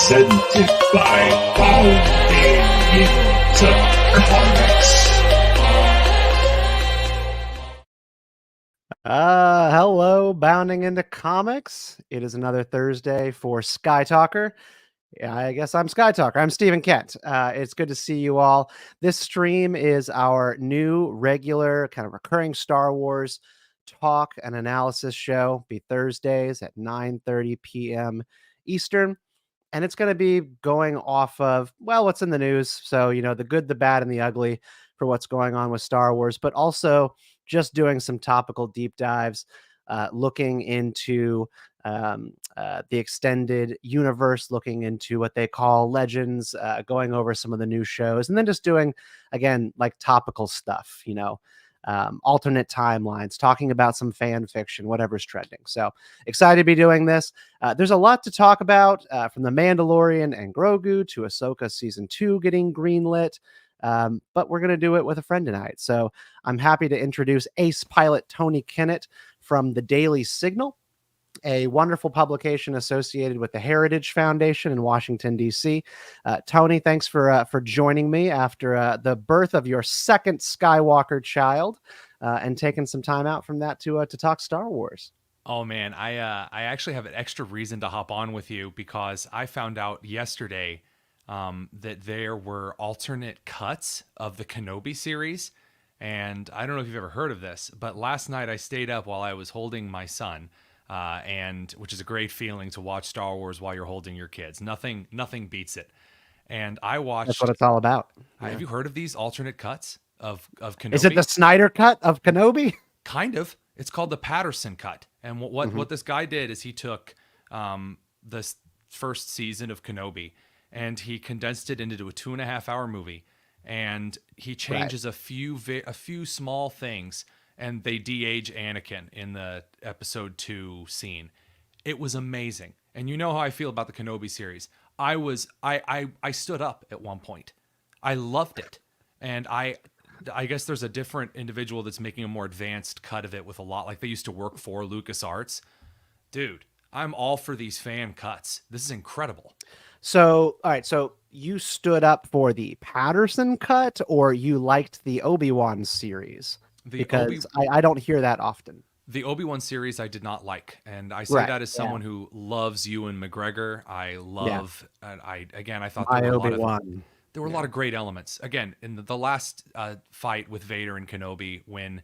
presented by Bounding into Comics. Hello, Bounding into Comics. It is another Thursday for Skytalker. I guess I'm Skytalker. I'm Stephen Kent. It's good to see you all. This stream is our new regular kind of recurring Star Wars talk and analysis show. Be Thursdays at 9:30 p.m. Eastern. And it's going to be going off of, well, what's in the news. So, the good, the bad, and the ugly for what's going on with Star Wars, but also just doing some topical deep dives, looking into the extended universe, looking into what they call legends, going over some of the new shows, and then just doing, again, like topical stuff, alternate timelines, talking about some fan fiction, whatever's trending. So excited to be doing this. There's a lot to talk about, from The Mandalorian and Grogu to Ahsoka Season 2 getting greenlit. But we're going to do it with a friend tonight. So I'm happy to introduce ace pilot Tony Kinnett from the Daily Signal, a wonderful publication associated with the Heritage Foundation in Washington, D.C. Tony, thanks for joining me after the birth of your second Skywalker child, and taking some time out from that to talk Star Wars. Oh man, I actually have an extra reason to hop on with you because I found out yesterday that there were alternate cuts of the Kenobi series. And I don't know if you've ever heard of this, but last night I stayed up while I was holding my son, and which is a great feeling to watch Star Wars while you're holding your kids. Nothing beats it. And I watched. That's what it's all about. Have you heard of these alternate cuts of Kenobi? Is it the Snyder cut of Kenobi? Kind of. It's called the Patterson cut. And what this guy did is he took the first season of Kenobi and he condensed it into a 2.5-hour movie, and he changes a few small things, and they de-age Anakin in the episode 2 scene. It was amazing. And you know how I feel about the Kenobi series. I stood up at one point. I loved it. And I guess there's a different individual that's making a more advanced cut of it with a lot, like they used to work for LucasArts. Dude, I'm all for these fan cuts. This is incredible. So, all right. So you stood up for the Patterson cut, or you liked the Obi-Wan series? Because I don't hear that often. The Obi-Wan series I did not like, and I say that as someone who loves Ewan McGregor. I love, I thought there were a lot of great elements. Again, in the last fight with Vader and Kenobi, when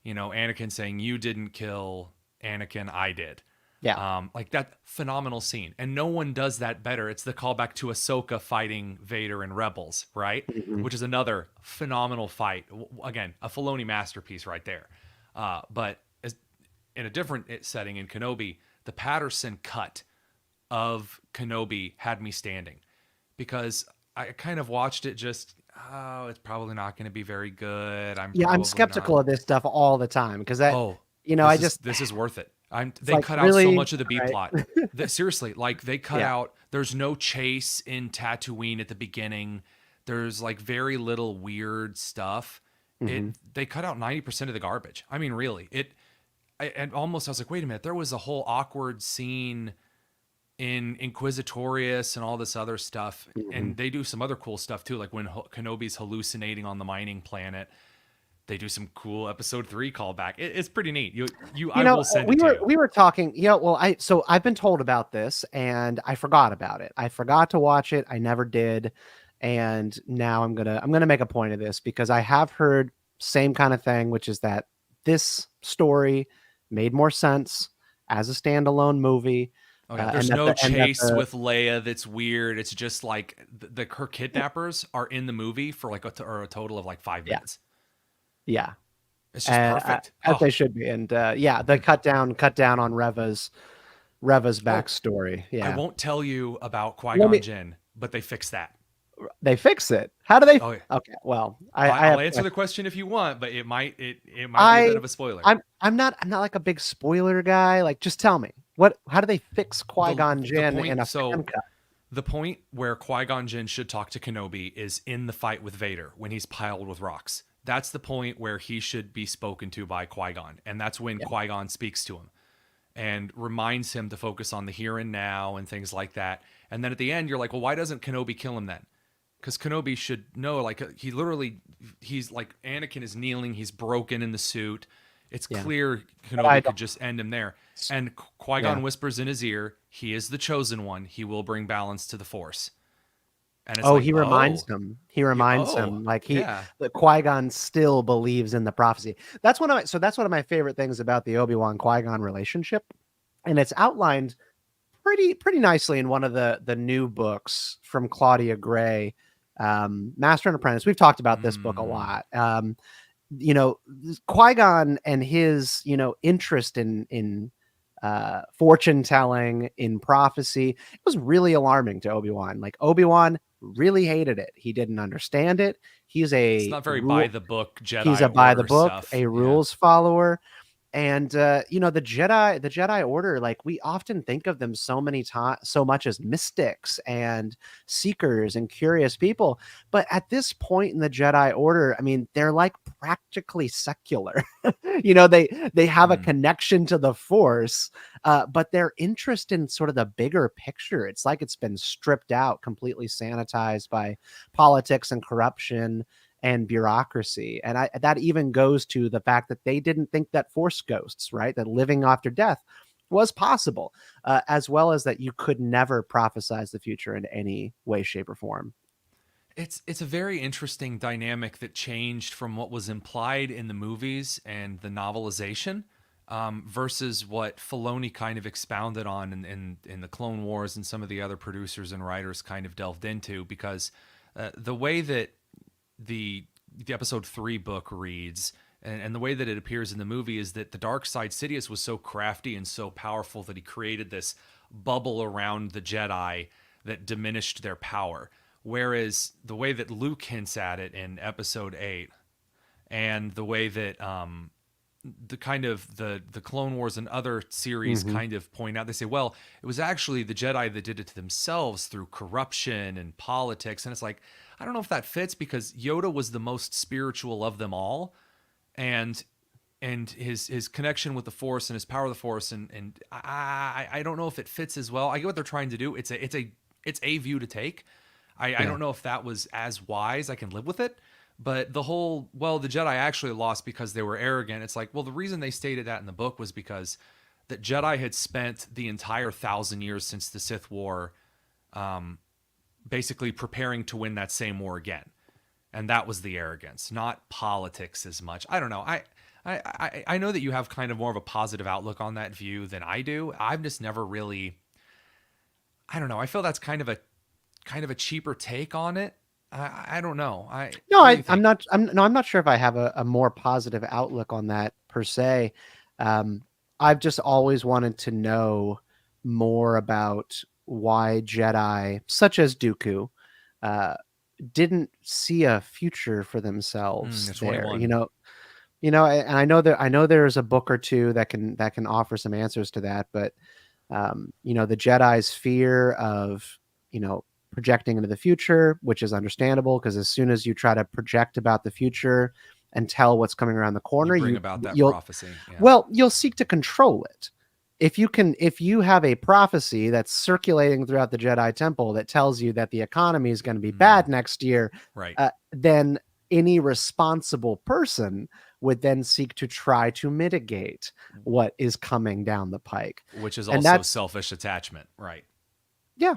Anakin saying, "You didn't kill Anakin, I did." Yeah. Like that phenomenal scene. And no one does that better. It's the callback to Ahsoka fighting Vader in Rebels, right? Mm-hmm. Which is another phenomenal fight. Again, a Filoni masterpiece right there. But in a different setting in Kenobi, the Patterson cut of Kenobi had me standing because I kind of watched it just, it's probably not going to be very good. I'm skeptical of this stuff all the time because this is worth it. They cut out so much of the B plot. Seriously, like they cut out. There's no chase in Tatooine at the beginning. There's like very little weird stuff. Mm-hmm. They cut out 90% of the garbage. I mean, really, I was like, wait a minute. There was a whole awkward scene in Inquisitorius and all this other stuff, and they do some other cool stuff too. Like when Kenobi's hallucinating on the mining planet. They do some cool episode 3 callback. It's pretty neat. I will send it to you. We were talking. So I've been told about this and I forgot about it. I forgot to watch it. I never did. And now I'm gonna make a point of this because I have heard same kind of thing, which is that this story made more sense as a standalone movie. There's no chase with Leia that's weird. It's just like her kidnappers are in the movie for like a total of like 5 minutes. Yeah, it's just perfect, as they should be. And the cut down on Reva's backstory. Yeah, I won't tell you about Qui-Gon Jinn, but they fixed that. They fix it. How do they? Oh, yeah. Okay, well, I'll answer the question if you want, but it might be a bit of a spoiler. I'm not like a big spoiler guy. Like, just tell me how do they fix Qui-Gon Jinn in a fan cut? The point where Qui-Gon Jinn should talk to Kenobi is in the fight with Vader when he's piled with rocks. That's the point where he should be spoken to by Qui-Gon, and that's when Qui-Gon speaks to him. and reminds him to focus on the here and now and things like that. And then at the end, you're like, well, why doesn't Kenobi kill him then? Because Kenobi should know, like, he's like, Anakin is kneeling, he's broken in the suit. It's clear Kenobi could just end him there. And Qui-Gon whispers in his ear, he is the chosen one. He will bring balance to the Force. And it's he reminds him. He reminds him, like, the Qui-Gon still believes in the prophecy. That's one of my favorite things about the Obi-Wan Qui-Gon relationship, and it's outlined pretty nicely in one of the new books from Claudia Gray, Master and Apprentice. We've talked about this book a lot. Qui-Gon and his interest in fortune telling, in prophecy, it was really alarming to Obi-Wan. Like, Obi-Wan really hated it. He didn't understand it. He's not very by the book Jedi. He's a by the book, stuff. A rules follower. And the Jedi Order, like, we often think of them so much as mystics and seekers and curious people, but at this point in the Jedi Order, I mean, they're like practically secular. They have a connection to the Force, but their interest in sort of the bigger picture, it's like it's been stripped out, completely sanitized by politics and corruption and bureaucracy. And that even goes to the fact that they didn't think that Force ghosts, right, that living after death was possible, as well as that you could never prophesize the future in any way, shape, or form. It's a very interesting dynamic that changed from what was implied in the movies and the novelization, versus what Filoni kind of expounded on in the Clone Wars, and some of the other producers and writers kind of delved into, because the way that the episode 3 book reads, and the way that it appears in the movie, is that the dark side Sidious was so crafty and so powerful that he created this bubble around the Jedi that diminished their power. Whereas the way that Luke hints at it in episode 8, and the way that the kind of the Clone Wars and other series kind of point out, they say, well, it was actually the Jedi that did it to themselves through corruption and politics. And it's like, I don't know if that fits, because Yoda was the most spiritual of them all, and his connection with the Force and his power of the Force, and I don't know if it fits as well. I get what they're trying to do. It's a view to take. I don't know if that was as wise. I can live with it. But the whole, well, the Jedi actually lost because they were arrogant. It's like, well, the reason they stated that in the book was because the Jedi had spent the entire 1,000 years since the Sith War, basically preparing to win that same war again. And that was the arrogance, not politics as much. I don't know. I know that you have kind of more of a positive outlook on that view than I do. I've just never really, I don't know. I feel that's kind of a cheaper take on it. I don't know. I'm not sure if I have a more positive outlook on that per se. I've just always wanted to know more about why Jedi, such as Dooku, didn't see a future for themselves there. And I know there's a book or two that can offer some answers to that, but the Jedi's fear of projecting into the future, which is understandable, because as soon as you try to project about the future and tell what's coming around the corner, you'll prophecy. Yeah. Well, you'll seek to control it. If you have a prophecy that's circulating throughout the Jedi Temple that tells you that the economy is going to be bad next year, right? Then any responsible person would then seek to try to mitigate what is coming down the pike, which is also selfish attachment, right? Yeah.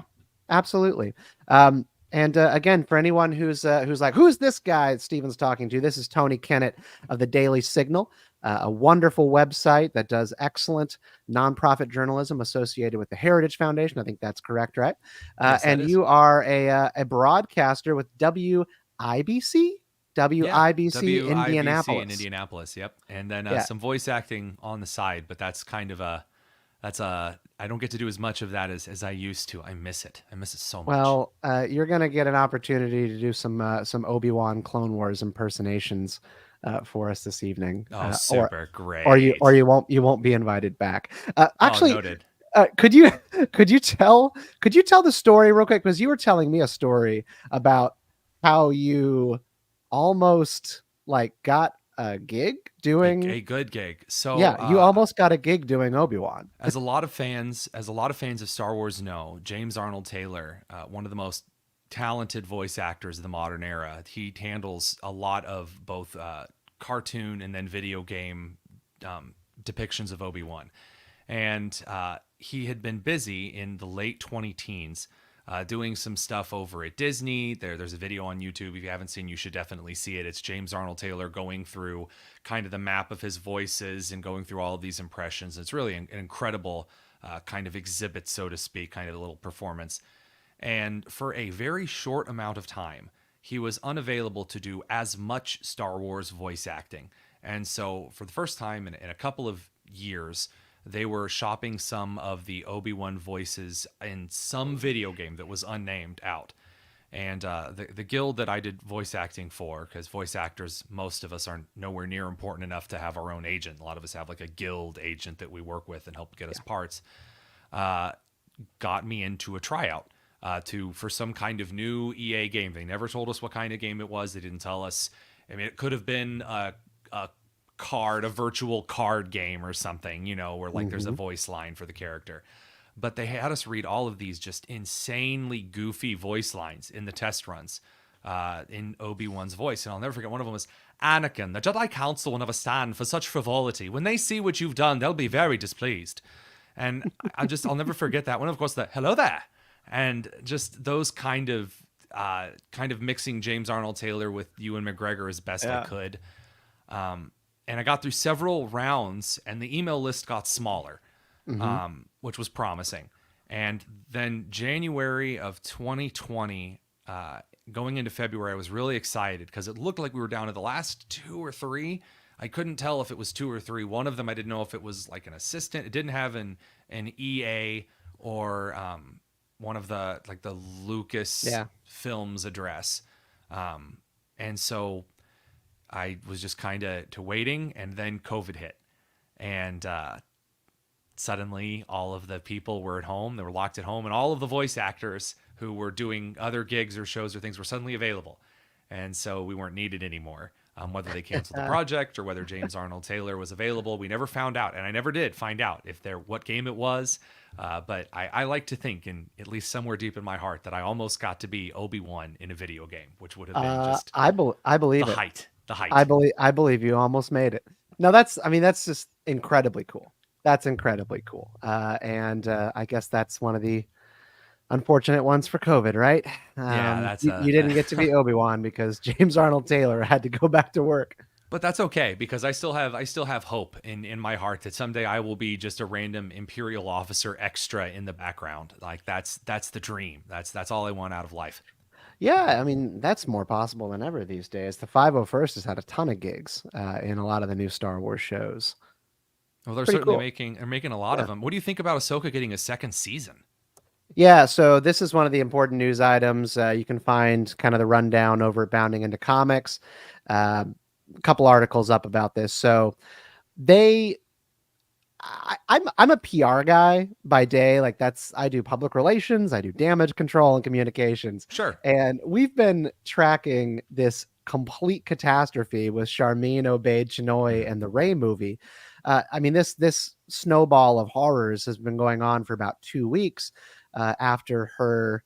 Absolutely. Again, for anyone who's like, who's this guy that Steven's talking to? This is Tony Kinnett of the Daily Signal, a wonderful website that does excellent nonprofit journalism associated with the Heritage Foundation. I think that's correct, right? Yes, and you are a broadcaster with WIBC Indianapolis. In Indianapolis, yep. And then some voice acting on the side, but that's kind of I don't get to do as much of that as I used to. I miss it so much. Well, you're going to get an opportunity to do some Obi-Wan Clone Wars impersonations for us this evening. Oh, super great. Or you won't be invited back. Actually, noted. Could you tell the story real quick? Because you were telling me a story about how you almost got a gig doing A good gig. So yeah, you almost got a gig doing Obi-Wan. as a lot of fans of Star Wars know, James Arnold Taylor, one of the most talented voice actors of the modern era, he handles a lot of both cartoon and then video game depictions of Obi-Wan. And he had been busy in the late 20-teens doing some stuff over at Disney. There's a video on YouTube. If you haven't seen, you should definitely see it. It's James Arnold Taylor going through kind of the map of his voices and going through all of these impressions. It's really an incredible kind of exhibit, so to speak, kind of a little performance. And for a very short amount of time, he was unavailable to do as much Star Wars voice acting. And so for the first time in a couple of years, they were shopping some of the Obi-Wan voices in some video game that was unnamed out. And the guild that I did voice acting for, because voice actors, most of us are nowhere near important enough to have our own agent. A lot of us have like a guild agent that we work with and help get us parts, got me into a tryout for some kind of new EA game. They never told us what kind of game it was. They didn't tell us. I mean, it could have been a virtual card game or something, where like there's a voice line for the character. But they had us read all of these just insanely goofy voice lines in the test runs in Obi-Wan's voice. And I'll never forget, one of them was, Anakin, the Jedi Council will never stand for such frivolity. When they see what you've done, they'll be very displeased. And I'll never forget that one. Of course, the hello there. And just those kind of mixing James Arnold Taylor with Ewan McGregor as best I could. And I got through several rounds, and the email list got smaller, which was promising. And then January of 2020, going into February, I was really excited because it looked like we were down to the last 2 or 3. I couldn't tell if it was 2 or 3. One of them, I didn't know if it was like an assistant. It didn't have an EA or one of the Lucas Films address. And so I was just kind of waiting, and then COVID hit. And suddenly all of the people were at home. They were locked at home, and all of the voice actors who were doing other gigs or shows or things were suddenly available. And so we weren't needed anymore. Whether they canceled the project or whether James Arnold Taylor was available, we never found out. And I never did find out what game it was. But I like to think, and at least somewhere deep in my heart, that I almost got to be Obi-Wan in a video game, which would have been just I believe the it. height. The height. I believe you almost made it. No, that's just incredibly cool. That's incredibly cool. And I guess that's one of the unfortunate ones for COVID, right? You didn't get to be Obi-Wan because James Arnold Taylor had to go back to work. But that's okay, because I still have hope in my heart that someday I will be just a random Imperial officer extra in the background. Like that's the dream. That's all I want out of life. Yeah, I mean, that's more possible than ever these days. The 501st has had a ton of gigs in a lot of the new Star Wars shows. Well, they're certainly making a lot of them. What do you think about Ahsoka getting a second season? Yeah, so this is one of the important news items. You can find kind of the rundown over at Bounding Into Comics. A couple articles up about this. So I'm a PR guy by day. Like I do public relations, I do damage control and communications. Sure. And we've been tracking this complete catastrophe with Charmin Obaid-Chinoy and the Rey movie. I mean, this snowball of horrors has been going on for about 2 weeks after her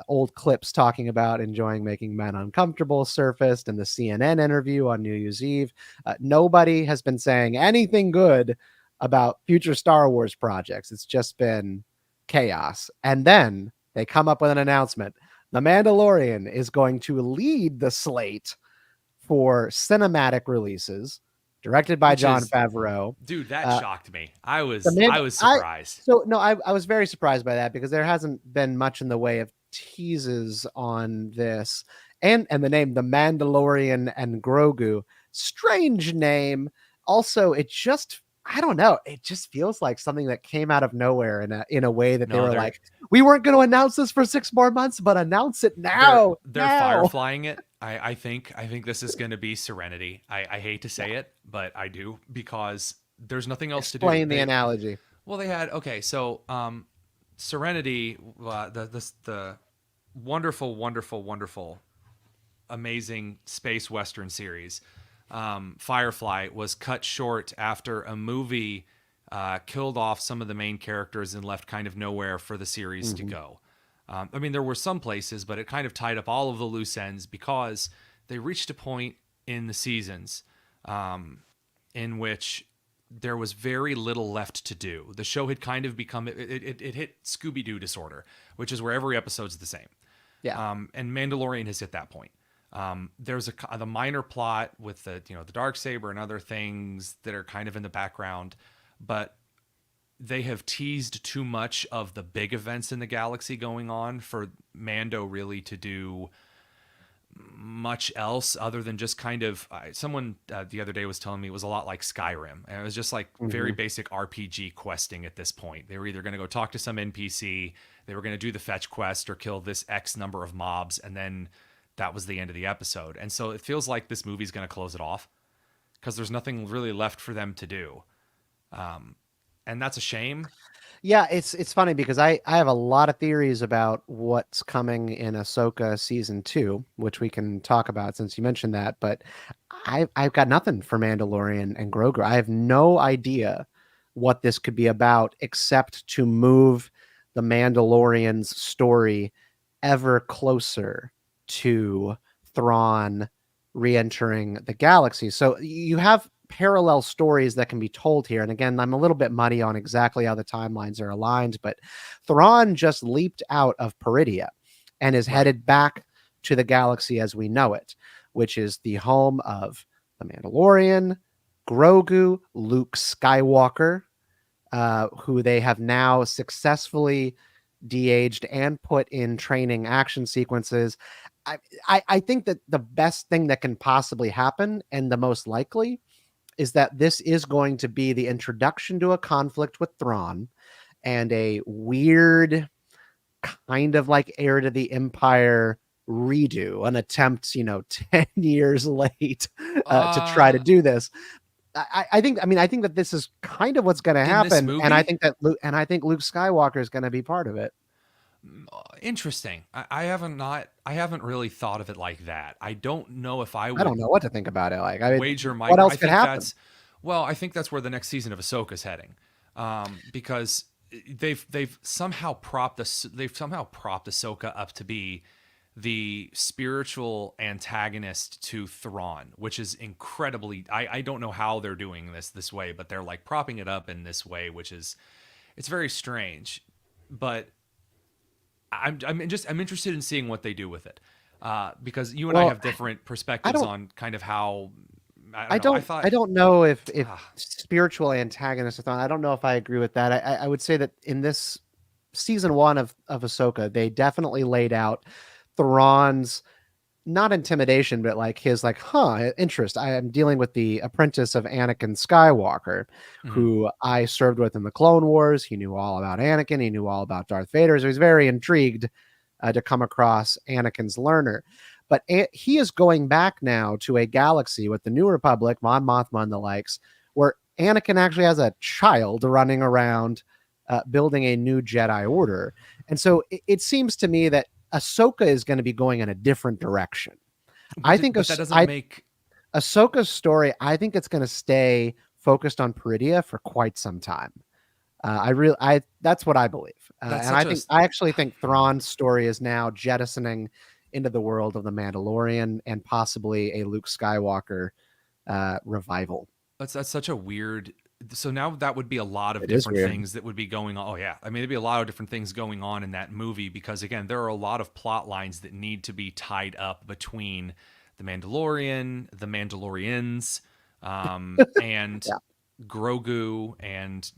old clips talking about enjoying making men uncomfortable surfaced in the CNN interview on New Year's Eve. Nobody has been saying anything good about future Star Wars projects. It's just been chaos. And then they come up with an announcement. The Mandalorian is going to lead the slate for cinematic releases, directed by Jon Favreau. Dude, that shocked me. I was surprised. I was very surprised by that because there hasn't been much in the way of teases on this. And the name, The Mandalorian and Grogu, strange name. Also, I don't know. It just feels like something that came out of nowhere in a way that they were like, we weren't going to announce this for 6 more months, but announce it now. They're fireflying it. I think this is going to be Serenity. I hate to say it, but I do, because there's nothing else to do. Explain the analogy. Well, they had, Serenity, the wonderful, wonderful, wonderful, amazing space Western series Firefly was cut short after a movie killed off some of the main characters and left kind of nowhere for the series to go. I mean, there were some places, but it kind of tied up all of the loose ends because they reached a point in the seasons in which there was very little left to do. The show had kind of become, it hit Scooby-Doo disorder, which is where every episode's the same. Yeah. And Mandalorian has hit that point. There's the minor plot with the Darksaber and other things that are kind of in the background, but they have teased too much of the big events in the galaxy going on for Mando really to do much else other than just kind of someone the other day was telling me it was a lot like Skyrim, and it was just like very basic RPG questing at this point. They were either going to go talk to some NPC, they were going to do the fetch quest or kill this X number of mobs, and then that was the end of the episode. And so it feels like this movie's going to close it off because there's nothing really left for them to do. And that's a shame. Yeah, it's funny because I have a lot of theories about what's coming in Ahsoka season 2, which we can talk about since you mentioned that. But I've got nothing for Mandalorian and Grogu. I have no idea what this could be about except to move the Mandalorian's story ever closer to Thrawn re-entering the galaxy. So you have parallel stories that can be told here. And again, I'm a little bit muddy on exactly how the timelines are aligned, but Thrawn just leaped out of Peridia and is headed back to the galaxy as we know it, which is the home of the Mandalorian, Grogu, Luke Skywalker, who they have now successfully de-aged and put in training action sequences. I think that the best thing that can possibly happen, and the most likely, is that this is going to be the introduction to a conflict with Thrawn and a weird kind of like Heir to the Empire redo, an attempt, 10 years late to try to do this. I think that this is kind of what's going to happen. And I think Luke Skywalker is going to be part of it. Interesting. I haven't really thought of it like that. I don't know if I don't know what to think about it. Like, wager my. What else could happen? I think that's where the next season of Ahsoka is heading, because they've somehow propped Ahsoka up to be the spiritual antagonist to Thrawn, which is incredibly. I don't know how they're doing this way, but they're like propping it up in this way, it's very strange, but. I'm interested in seeing what they do with it, because you and I have different perspectives on kind of how. I don't know if spiritual antagonists are thought. I don't know if I agree with that. I would say that in this season 1 of Ahsoka, they definitely laid out Thrawn's not intimidation, but like his interest. I am dealing with the apprentice of Anakin Skywalker, who I served with in the Clone Wars. He knew all about Anakin. He knew all about Darth Vader. So he's very intrigued to come across Anakin's learner. But he is going back now to a galaxy with the New Republic, Mon Mothma and the likes, where Anakin actually has a child running around building a new Jedi Order. And so it seems to me that Ahsoka is going to be going in a different direction. Ahsoka's story, I think it's going to stay focused on Peridia for quite some time. That's what I believe. I actually think Thrawn's story is now jettisoning into the world of the Mandalorian and possibly a Luke Skywalker revival. That's such a weird. So now that would be a lot of different things that would be going on. Oh yeah. I mean, there'd be a lot of different things going on in that movie because again, there are a lot of plot lines that need to be tied up between the Mandalorian, the Mandalorians, and Grogu. And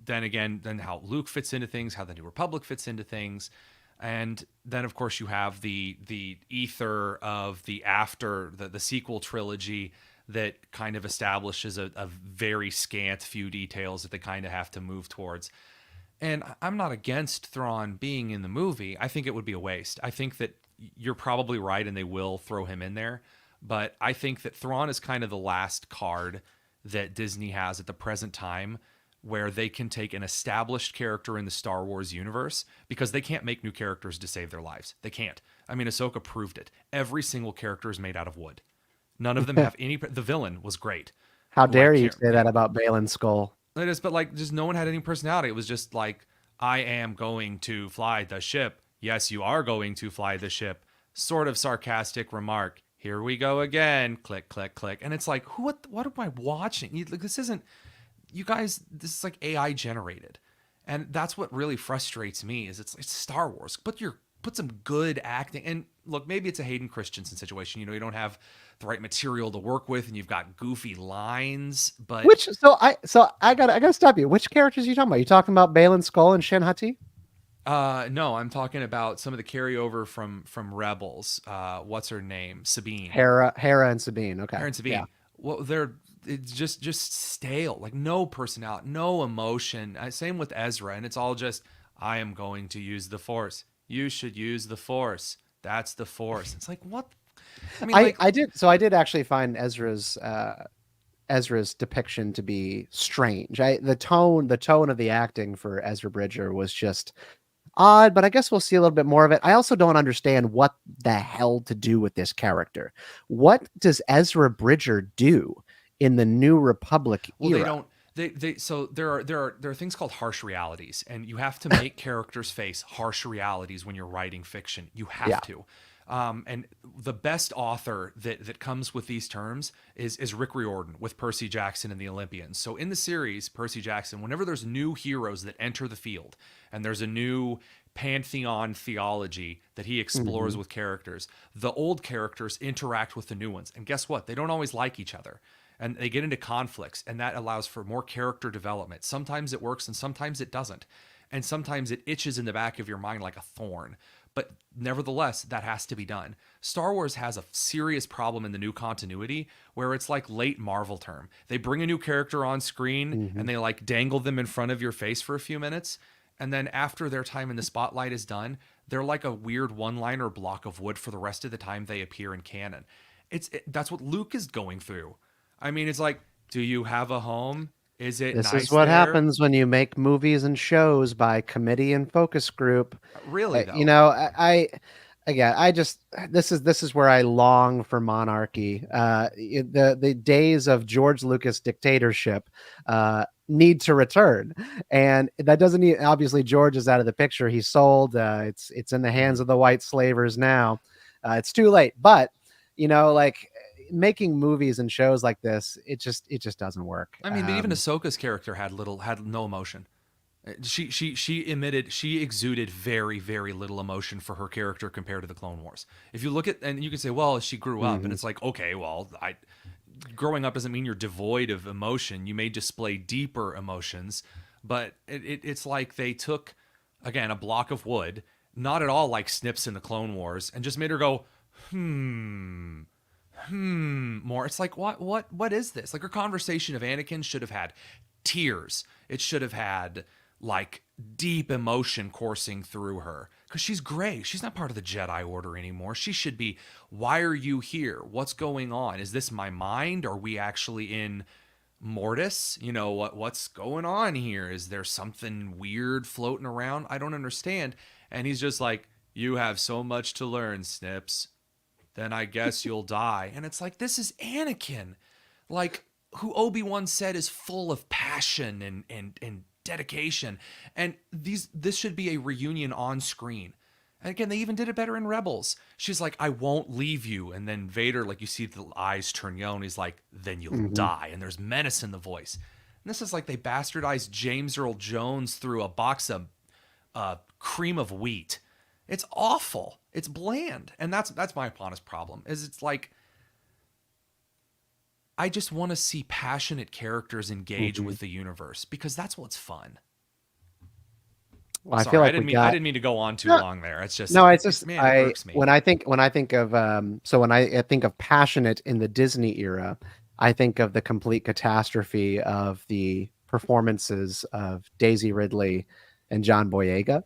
then how Luke fits into things, how the New Republic fits into things. And then of course you have the ether of the sequel trilogy that kind of establishes a very scant few details that they kind of have to move towards. And I'm not against Thrawn being in the movie. I think it would be a waste. I think that you're probably right and they will throw him in there. But I think that Thrawn is kind of the last card that Disney has at the present time where they can take an established character in the Star Wars universe because they can't make new characters to save their lives. They can't. I mean, Ahsoka proved it. Every single character is made out of wood. None of them have any. The villain was great. How Who I dare you can't- say that about Balin Skull? It is, but like, just no one had any personality. It was just like, I am going to fly the ship. Yes, you are going to fly the ship. Sort of sarcastic remark. Here we go again. Click, click, click. And it's like, what am I watching? Like, this isn't, you guys, this is like AI generated. And that's what really frustrates me is it's Star Wars. Put some good acting. And look, maybe it's a Hayden Christensen situation. You don't have the right material to work with and you've got goofy lines, but I gotta stop you. Which characters are you talking about? You talking about Balin Skull and Shin Hati? No, I'm talking about some of the carryover from Rebels. What's her name? Sabine. Hera and Sabine. Okay. Hera and Sabine. Yeah. Well, it's just stale. Like no personality, no emotion. Same with Ezra, and it's all just I am going to use the Force. You should use the Force. That's the Force. It's like what? I mean, I did actually find Ezra's depiction to be strange. The tone of the acting for Ezra Bridger was just odd, but I guess we'll see a little bit more of it. I also don't understand what the hell to do with this character. What does Ezra Bridger do in the New Republic era? They don't. So there are things called harsh realities, and you have to make characters face harsh realities when you're writing fiction. You have to. And the best author that comes with these terms is Rick Riordan with Percy Jackson and the Olympians. So in the series, Percy Jackson, whenever there's new heroes that enter the field and there's a new pantheon theology that he explores with characters, the old characters interact with the new ones. And guess what? They don't always like each other. And they get into conflicts, and that allows for more character development. Sometimes it works and sometimes it doesn't. And sometimes it itches in the back of your mind like a thorn. But nevertheless, that has to be done. Star Wars has a serious problem in the new continuity where it's like late Marvel term. They bring a new character on screen and they like dangle them in front of your face for a few minutes. And then after their time in the spotlight is done, they're like a weird one-liner block of wood for the rest of the time they appear in canon. That's what Luke is going through. I mean, it's like, do you have a home? Is it This nice is what there? happens when you make movies and shows by committee and focus group. Really, though? This is where I long for monarchy. The days of George Lucas dictatorship need to return, and that doesn't need, obviously George is out of the picture. He's sold. It's in the hands of the white slavers now. It's too late, but making movies and shows like this, it just doesn't work. I mean, but even Ahsoka's character had no emotion. She exuded very, very little emotion for her character compared to the Clone Wars. If you look at, and you can say, well, she grew up, and it's like, okay, well, growing up doesn't mean you're devoid of emotion. You may display deeper emotions, but it's like they took, again, a block of wood, not at all like Snips in the Clone Wars, and just made her go, more. It's like, what is this? Like, her conversation of Anakin should have had tears. It should have had like deep emotion coursing through her, because she's gray. She's not part of the Jedi Order anymore. She should be, why are you here? What's going on? Is this my mind? Are we actually in Mortis? What's going on here? Is there something weird floating around? I don't understand. And he's just like, you have so much to learn, Snips. Then I guess you'll die. And it's like, this is Anakin, like, who Obi-Wan said is full of passion and dedication. And this should be a reunion on screen. And again, they even did it better in Rebels. She's like, I won't leave you. And then Vader, like, you see the eyes turn yellow, and he's like, then you'll die. And there's menace in the voice. And this is like they bastardized James Earl Jones through a box of cream of wheat. It's awful. It's bland. And that's my honest problem, is it's like, I just want to see passionate characters engage with the universe, because that's what's fun. Well, Sorry, I feel like I didn't mean to go on too long there. It's just, man, it irks me. When I think of passionate in the Disney era, I think of the complete catastrophe of the performances of Daisy Ridley and John Boyega,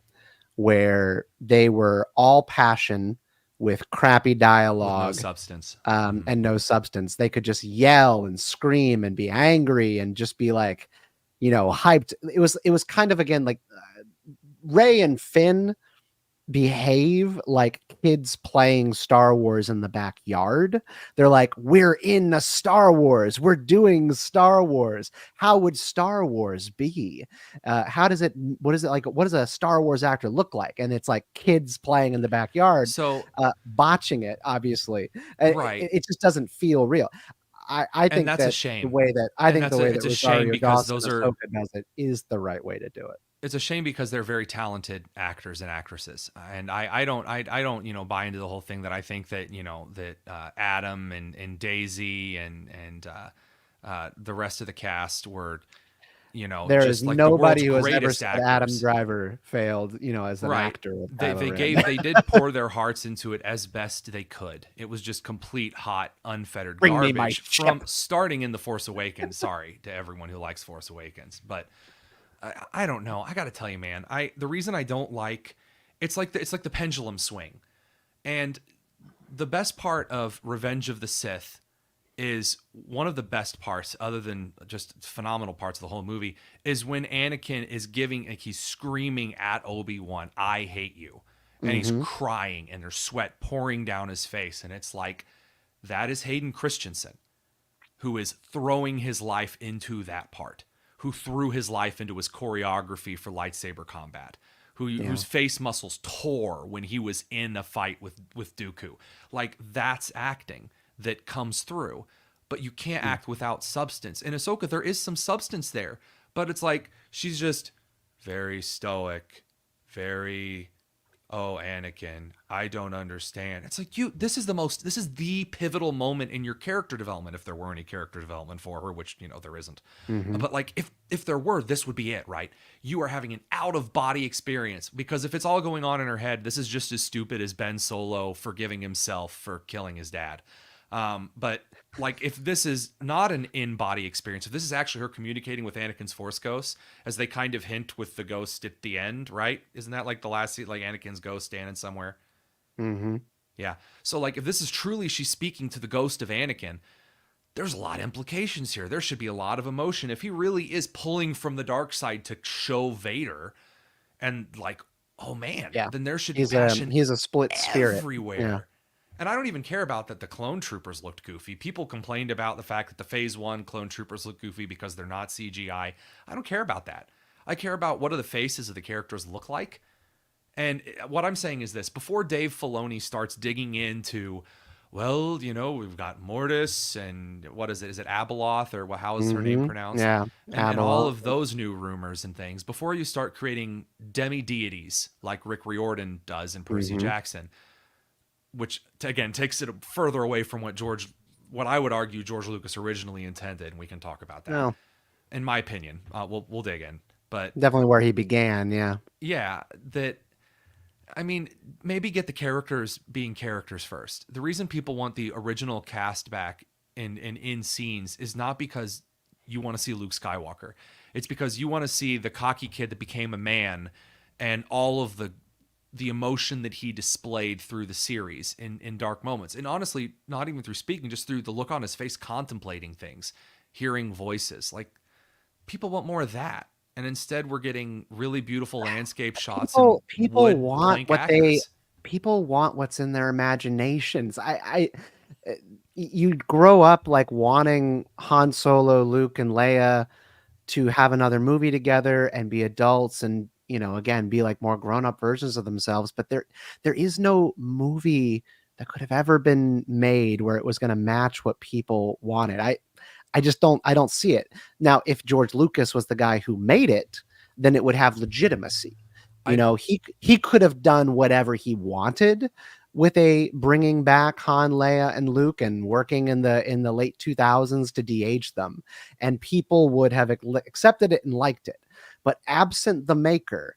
where they were all passion with crappy dialogue, with no substance, and no substance. They could just yell and scream and be angry and just be like, hyped. It was kind of, again, like Rey and Finn behave like kids playing Star Wars in the backyard. They're like, "We're in a Star Wars. We're doing Star Wars. How would Star Wars be? How does it? What is it like? What does a Star Wars actor look like?" And it's like kids playing in the backyard, So botching it. Obviously, right. it just doesn't feel real. I And think that's a that the shame. way that And that's it's a shame Rosario because Dawson those are Ahsoka does it is the right way to do it. it's a shame because they're very talented actors and actresses, and I don't buy into the whole thing that I think that that Adam and Daisy and the rest of the cast were There is just like the world's nobody who has ever greatest said Adam actors. Driver failed, as an Right. actor with They Kylo they Ren. gave they did pour their hearts into it as best they could. It was just complete hot unfettered Bring me my garbage from chip. starting in The Force Awakens. Sorry to everyone who likes Force Awakens, but I don't know. I got to tell you, man. The reason I don't like it's like the pendulum swing. And the best part of Revenge of the Sith is one of the best parts, other than just phenomenal parts of the whole movie, is when Anakin is giving, like, he's screaming at Obi-Wan, "I hate you." And he's Mhm. crying and there's sweat pouring down his face. And it's like, that is Hayden Christensen, who is throwing his life into that part, who threw his life into his choreography for lightsaber combat, whose face muscles tore when he was in a fight with Dooku. Like, that's acting that comes through. But you can't act without substance. In Ahsoka, there is some substance there, but it's like she's just very stoic, very, "Oh, Anakin, I don't understand." It's like, this is the pivotal moment in your character development, if there were any character development for her, which, there isn't. Mhm. But like, if there were, this would be it, right? You are having an out of body experience, because if it's all going on in her head, this is just as stupid as Ben Solo forgiving himself for killing his dad. But like, if this is not an in-body experience, if this is actually her communicating with Anakin's Force ghost, as they kind of hint with the ghost at the end, right? Isn't that like the last scene, like Anakin's ghost standing somewhere? Mhm. Yeah. So like, if this is truly she's speaking to the ghost of Anakin, there's a lot of implications here. There should be a lot of emotion. If he really is pulling from the dark side to show Vader, and like, oh man, Yeah. then there should be He's passion a split spirit. Yeah. everywhere. And I don't even care about that the clone troopers looked goofy. People complained about the fact that the Phase 1 clone troopers look goofy because they're not CGI. I don't care about that. I care about what do the faces of the characters look like. And what I'm saying is this: before Dave Filoni starts digging into, well, we've got Mortis and what is it? Is it Abeloth, or how is her name Mhm. pronounced? Yeah. And all Abeloth. of those new rumors and things, before you start creating demi deities like Rick Riordan does in Percy Mhm. Jackson, which again takes it further away from what I would argue George Lucas originally intended, and we can talk about that. No, In my opinion, we'll dig in, but definitely where he began. Yeah. yeah, that, I mean, maybe get the characters being characters first. The reason people want the original cast back in scenes is not because you want to see Luke Skywalker. It's because you want to see the cocky kid that became a man, and all of the emotion that he displayed through the series in dark moments. And honestly, not even through speaking, just through the look on his face, contemplating things, hearing voices. Like, people want more of that. And instead we're getting really beautiful landscape shots and People wood want plank actors. people want what's in their imaginations. Uh, you grow up like wanting Han Solo, Luke, and Leia to have another movie together and be adults and, again, be like more grown-up versions of themselves, but there is no movie that could have ever been made where it was gonna match what people wanted. I don't see it. Now, if George Lucas was the guy who made it, then it would have legitimacy. I He could have done whatever he wanted with a bringing back Han, Leia, and Luke and working in the late 2000s to de-age them, and people would have accepted it and liked it. But absent the maker,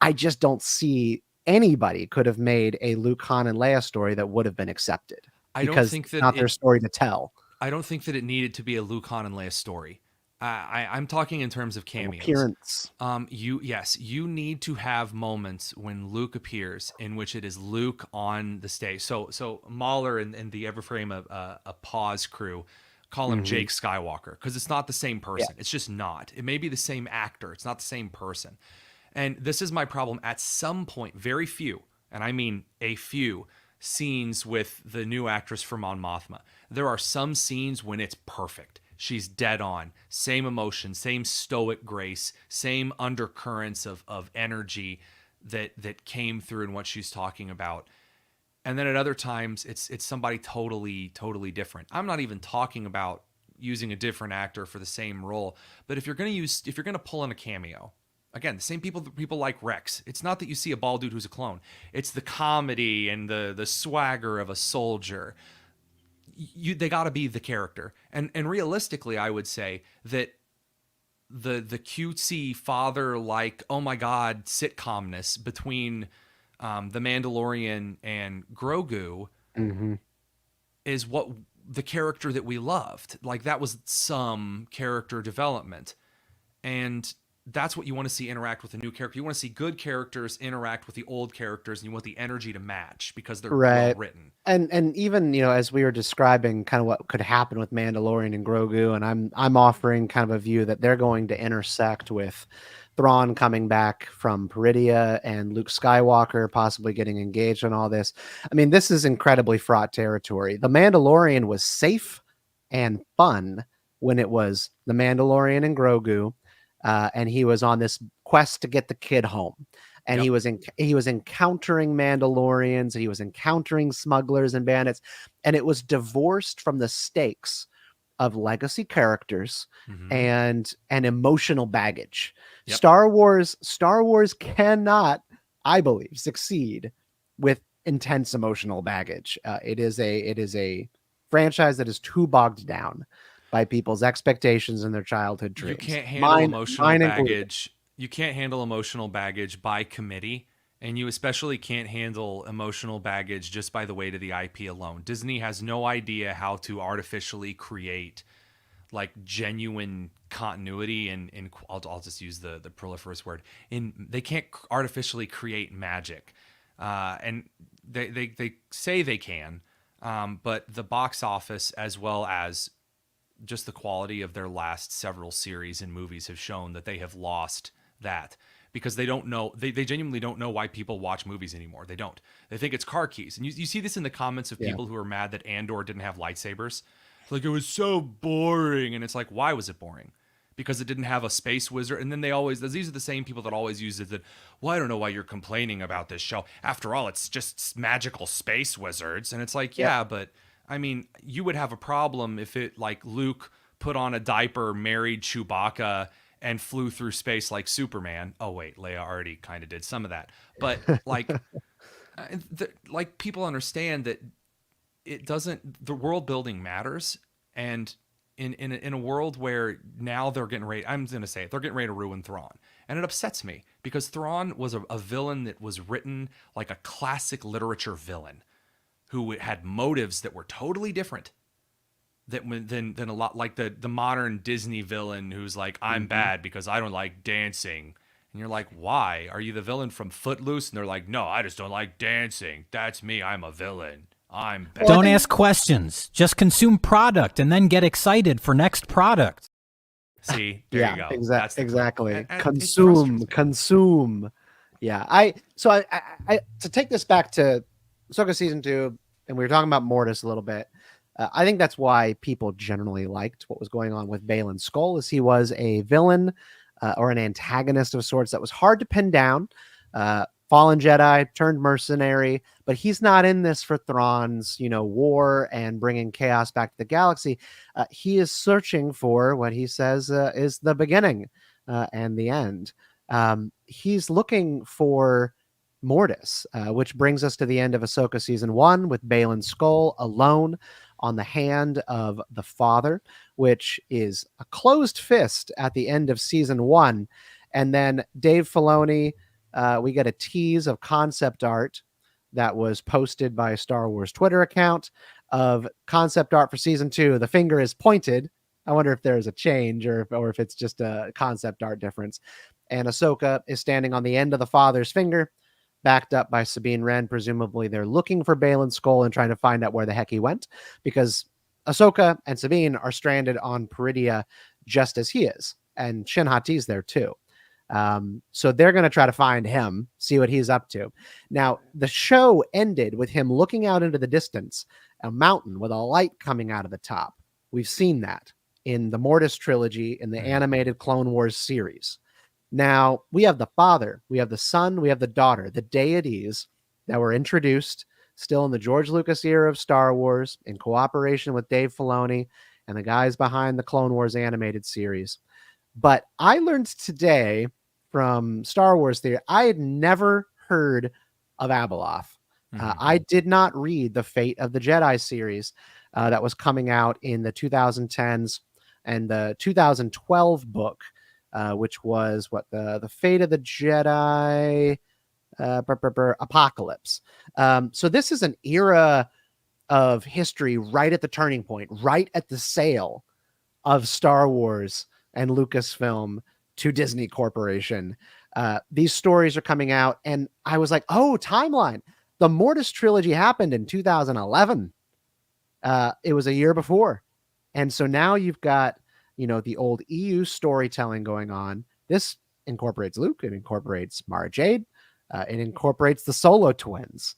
I just don't see anybody could have made a Luke, Han, and Leia story that would have been accepted I don't because think it's that not their story to tell. I don't think that it needed to be a Luke, Han, and Leia story. I'm talking in terms of An cameos. appearance. You need to have moments when Luke appears in which it is Luke on the stage. So Mahler and the Everframe a Pause crew call him Mhm. Jake Skywalker, because it's not the same Yeah. person. It's just not. It may be the same actor. It's not the same person. And this is my problem. At some point, very few, and I mean a few, scenes with the new actress from Mon Mothma. There are some scenes when it's perfect. She's dead on. Same emotion, same stoic grace, same undercurrents of energy that came through in what she's talking about. And then at other times it's somebody totally different. I'm not even talking about using a different actor for the same role, but if you're going to pull in a cameo, again, the same people like Rex. It's not that you see a bald dude who's a clone. It's the comedy and the swagger of a soldier. They got to be the character. And realistically, I would say that the cutesy father like, oh my god, sitcomness between the Mandalorian and Grogu is what the character that we loved. Like, that was some character development. And that's what you want to see interact with a new character. You want to see good characters interact with the old characters, and you want the energy to match because they're well written. And even, as we were describing kind of what could happen with Mandalorian and Grogu, and I'm offering kind of a view that they're going to intersect with Thrawn coming back from Peridia and Luke Skywalker possibly getting engaged on all this. I mean, this is incredibly fraught territory. The Mandalorian was safe and fun when it was the Mandalorian and Grogu. And he was on this quest to get the kid home, and he was encountering Mandalorians, and he was encountering smugglers and bandits, and it was divorced from the stakes of legacy characters and emotional baggage. Star Wars cannot, I believe, succeed with intense emotional baggage. It is a franchise that is too bogged down by people's expectations and their childhood dreams. You can't handle emotional baggage. You can't handle emotional baggage by committee, and you especially can't handle emotional baggage just by the weight of the IP alone. Disney has no idea how to artificially create like genuine continuity and I'll just use the proliferous word. They can't artificially create magic. And they say they can, but the box office as well as just the quality of their last several series and movies have shown that they have lost that, because they don't know, they genuinely don't know why people watch movies anymore. They don't. They think it's car keys. And you see this in the comments of people who are mad that Andor didn't have lightsabers. Like, it was so boring. And it's like, why was it boring? Because it didn't have a space wizard. And then these are the same people that always use it that, well, I don't know why you're complaining about this show. After all, it's just magical space wizards. And it's like, yeah, but I mean, you would have a problem if it, like, Luke put on a diaper, married Chewbacca, and flew through space like Superman. Oh, wait, Leia already kind of did some of that. But, like, people understand that it doesn't, the world building matters. And in a world where now they're getting ready, I'm going to say it, they're getting ready to ruin Thrawn. And it upsets me, because Thrawn was a villain that was written like a classic literature villain, who had motives that were totally different than a lot like the modern Disney villain who's like, I'm bad because I don't like dancing. And you're like, why? Are you the villain from Footloose? And they're like, no, I just don't like dancing. That's me. I'm a villain. I'm bad. Don't ask questions. Just consume product and then get excited for next product. See, there you go. Exactly. Consume. Yeah. I to take this back to Ahsoka season 2, and we were talking about Mortis a little bit. I think that's why people generally liked what was going on with Baylan Skoll, is he was a villain or an antagonist of sorts that was hard to pin down. Fallen Jedi turned mercenary, but he's not in this for Thrawn's, war and bringing chaos back to the galaxy. He is searching for what he says is the beginning and the end. He's looking for Mortis, which brings us to the end of Ahsoka season 1 with Baylan Skoll alone on the hand of the Father, which is a closed fist at the end of season 1. And then Dave Filoni, we get a tease of concept art that was posted by a Star Wars Twitter account of concept art for season 2. The finger is pointed. I wonder if there's a change or if it's just a concept art difference. And Ahsoka is standing on the end of the Father's finger, backed up by Sabine Wren. Presumably they're looking for Baylan Skoll and trying to find out where the heck he went, because Ahsoka and Sabine are stranded on Peridia just as he is. And Shin Hati's there too. So they're going to try to find him, see what he's up to. Now, the show ended with him looking out into the distance, a mountain with a light coming out of the top. We've seen that in the Mortis trilogy in the animated Clone Wars series. Now, we have the father, we have the son, we have the daughter, the deities that were introduced still in the George Lucas era of Star Wars in cooperation with Dave Filoni and the guys behind the Clone Wars animated series. But I learned today from Star Wars Theory, I had never heard of Abeloth. I did not read the Fate of the Jedi series that was coming out in the 2010s and the 2012 book, which was the Fate of the Jedi Apocalypse. So this is an era of history right at the turning point, right at the sale of Star Wars and Lucasfilm to Disney Corporation. These stories are coming out, and I was like, oh, timeline. The Mortis trilogy happened in 2011. It was a year before. And so now you've got, the old EU storytelling going on. This incorporates Luke. It incorporates Mara Jade. It incorporates the Solo twins.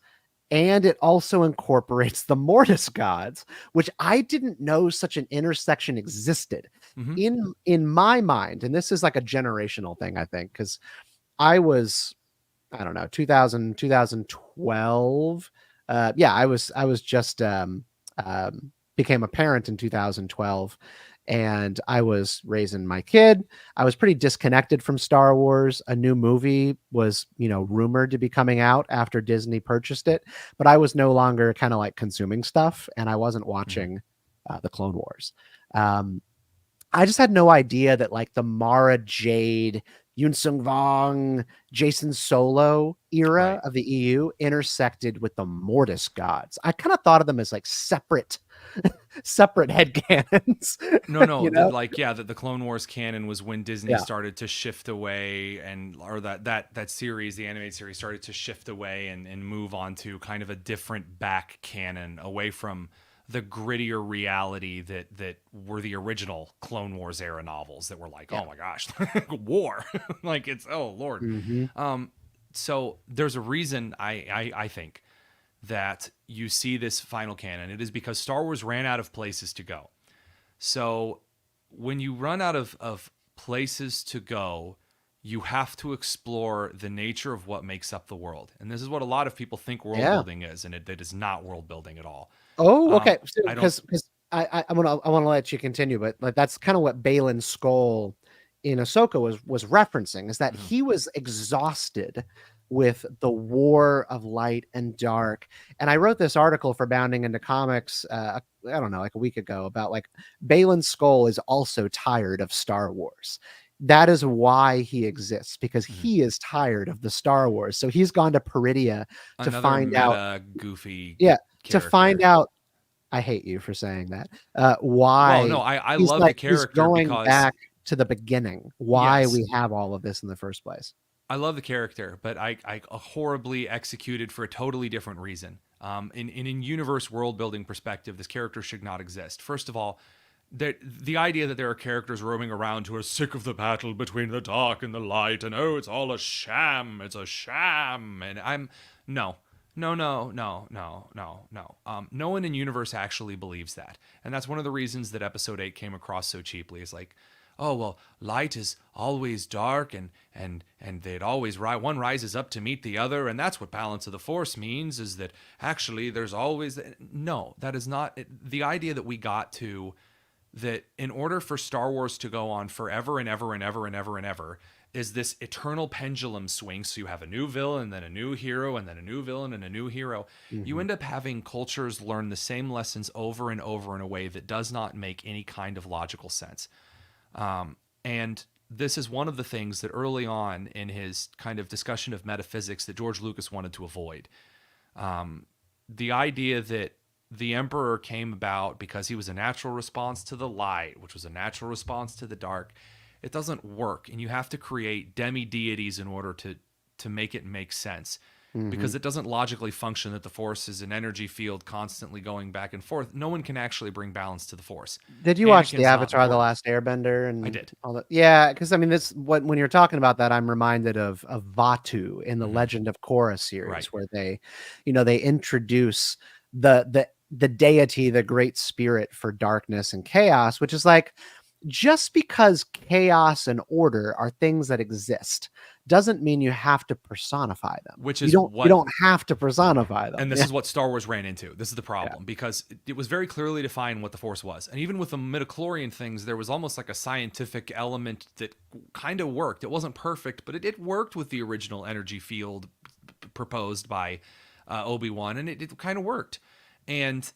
And it also incorporates the Mortis gods, which I didn't know such an intersection existed. In my mind, and this is like a generational thing, I think, because I was, I don't know, 2012. I was just became a parent in 2012, and I was raising my kid. I was pretty disconnected from Star Wars. A new movie was, rumored to be coming out after Disney purchased it, but I was no longer kind of like consuming stuff, and I wasn't watching the Clone Wars. I just had no idea that like the Mara Jade, Yun Sung Vong, Jason Solo era of the EU intersected with the Mortis gods. I kind of thought of them as like separate headcanons. No, the Clone Wars canon was when Disney started to shift away, or that series, the animated series, started to shift away and move on to kind of a different back canon, away from the grittier reality that were the original Clone Wars era novels that were like, oh my gosh, war, like it's, oh Lord. So there's a reason I think that you see this final canon. It is because Star Wars ran out of places to go. So when you run out of places to go, you have to explore the nature of what makes up the world. And this is what a lot of people think world building is, and it is not world building at all. Oh, okay. Because I want to let you continue, but like that's kind of what Baylan Skoll in Ahsoka was referencing, is that he was exhausted with the war of light and dark. And I wrote this article for Bounding Into Comics, I don't know, like a week ago, about like Baylan Skoll is also tired of Star Wars. That is why he exists, because he is tired of the Star Wars. So he's gone to Peridia to find out goofy. To find out. I hate you for saying that. Why? Well, no, I love the character, he's going because back to the beginning. Why we have all of this in the first place. I love the character, but I horribly executed for a totally different reason. In universe world building perspective, this character should not exist. First of all, the idea that there are characters roaming around who are sick of the battle between the dark and the light, and it's all a sham, it's a sham, and no. No one in universe actually believes that. And that's one of the reasons that episode 8 came across so cheaply. It's like, oh, well, light is always dark, and they'd always one rises up to meet the other, and that's what balance of the force means, is that actually there's always... No, that is not... The idea that we got to, that in order for Star Wars to go on forever and ever and ever and ever and ever, is this eternal pendulum swing. So you have a new villain, then a new hero, and then a new villain and a new hero. You end up having cultures learn the same lessons over and over in a way that does not make any kind of logical sense. And this is one of the things that early on in his kind of discussion of metaphysics that George Lucas wanted to avoid. The idea that the Emperor came about because he was a natural response to the light, which was a natural response to the dark. It doesn't work, and you have to create demi-deities in order to make it make sense. because it doesn't logically function that the Force is an energy field constantly going back and forth. No one can actually bring balance to the Force. Did you watch the Anakin's not Avatar: The important. Last Airbender? And I did. all that? Yeah, because I mean, when you're talking about that, I'm reminded of Vatu in the Legend of Korra series, Right. where they introduce the deity, the great spirit for darkness and chaos, which is like, just because chaos and order are things that exist doesn't mean you have to personify them. Which you is don't what- you don't have to personify them. And this Yeah. is what Star Wars ran into. This is the problem, because it was very clearly defined what the Force was. And even with the midichlorian things, there was almost like a scientific element that kind of worked. It wasn't perfect, but it worked with the original energy field proposed by Obi-Wan, and it kind of worked. And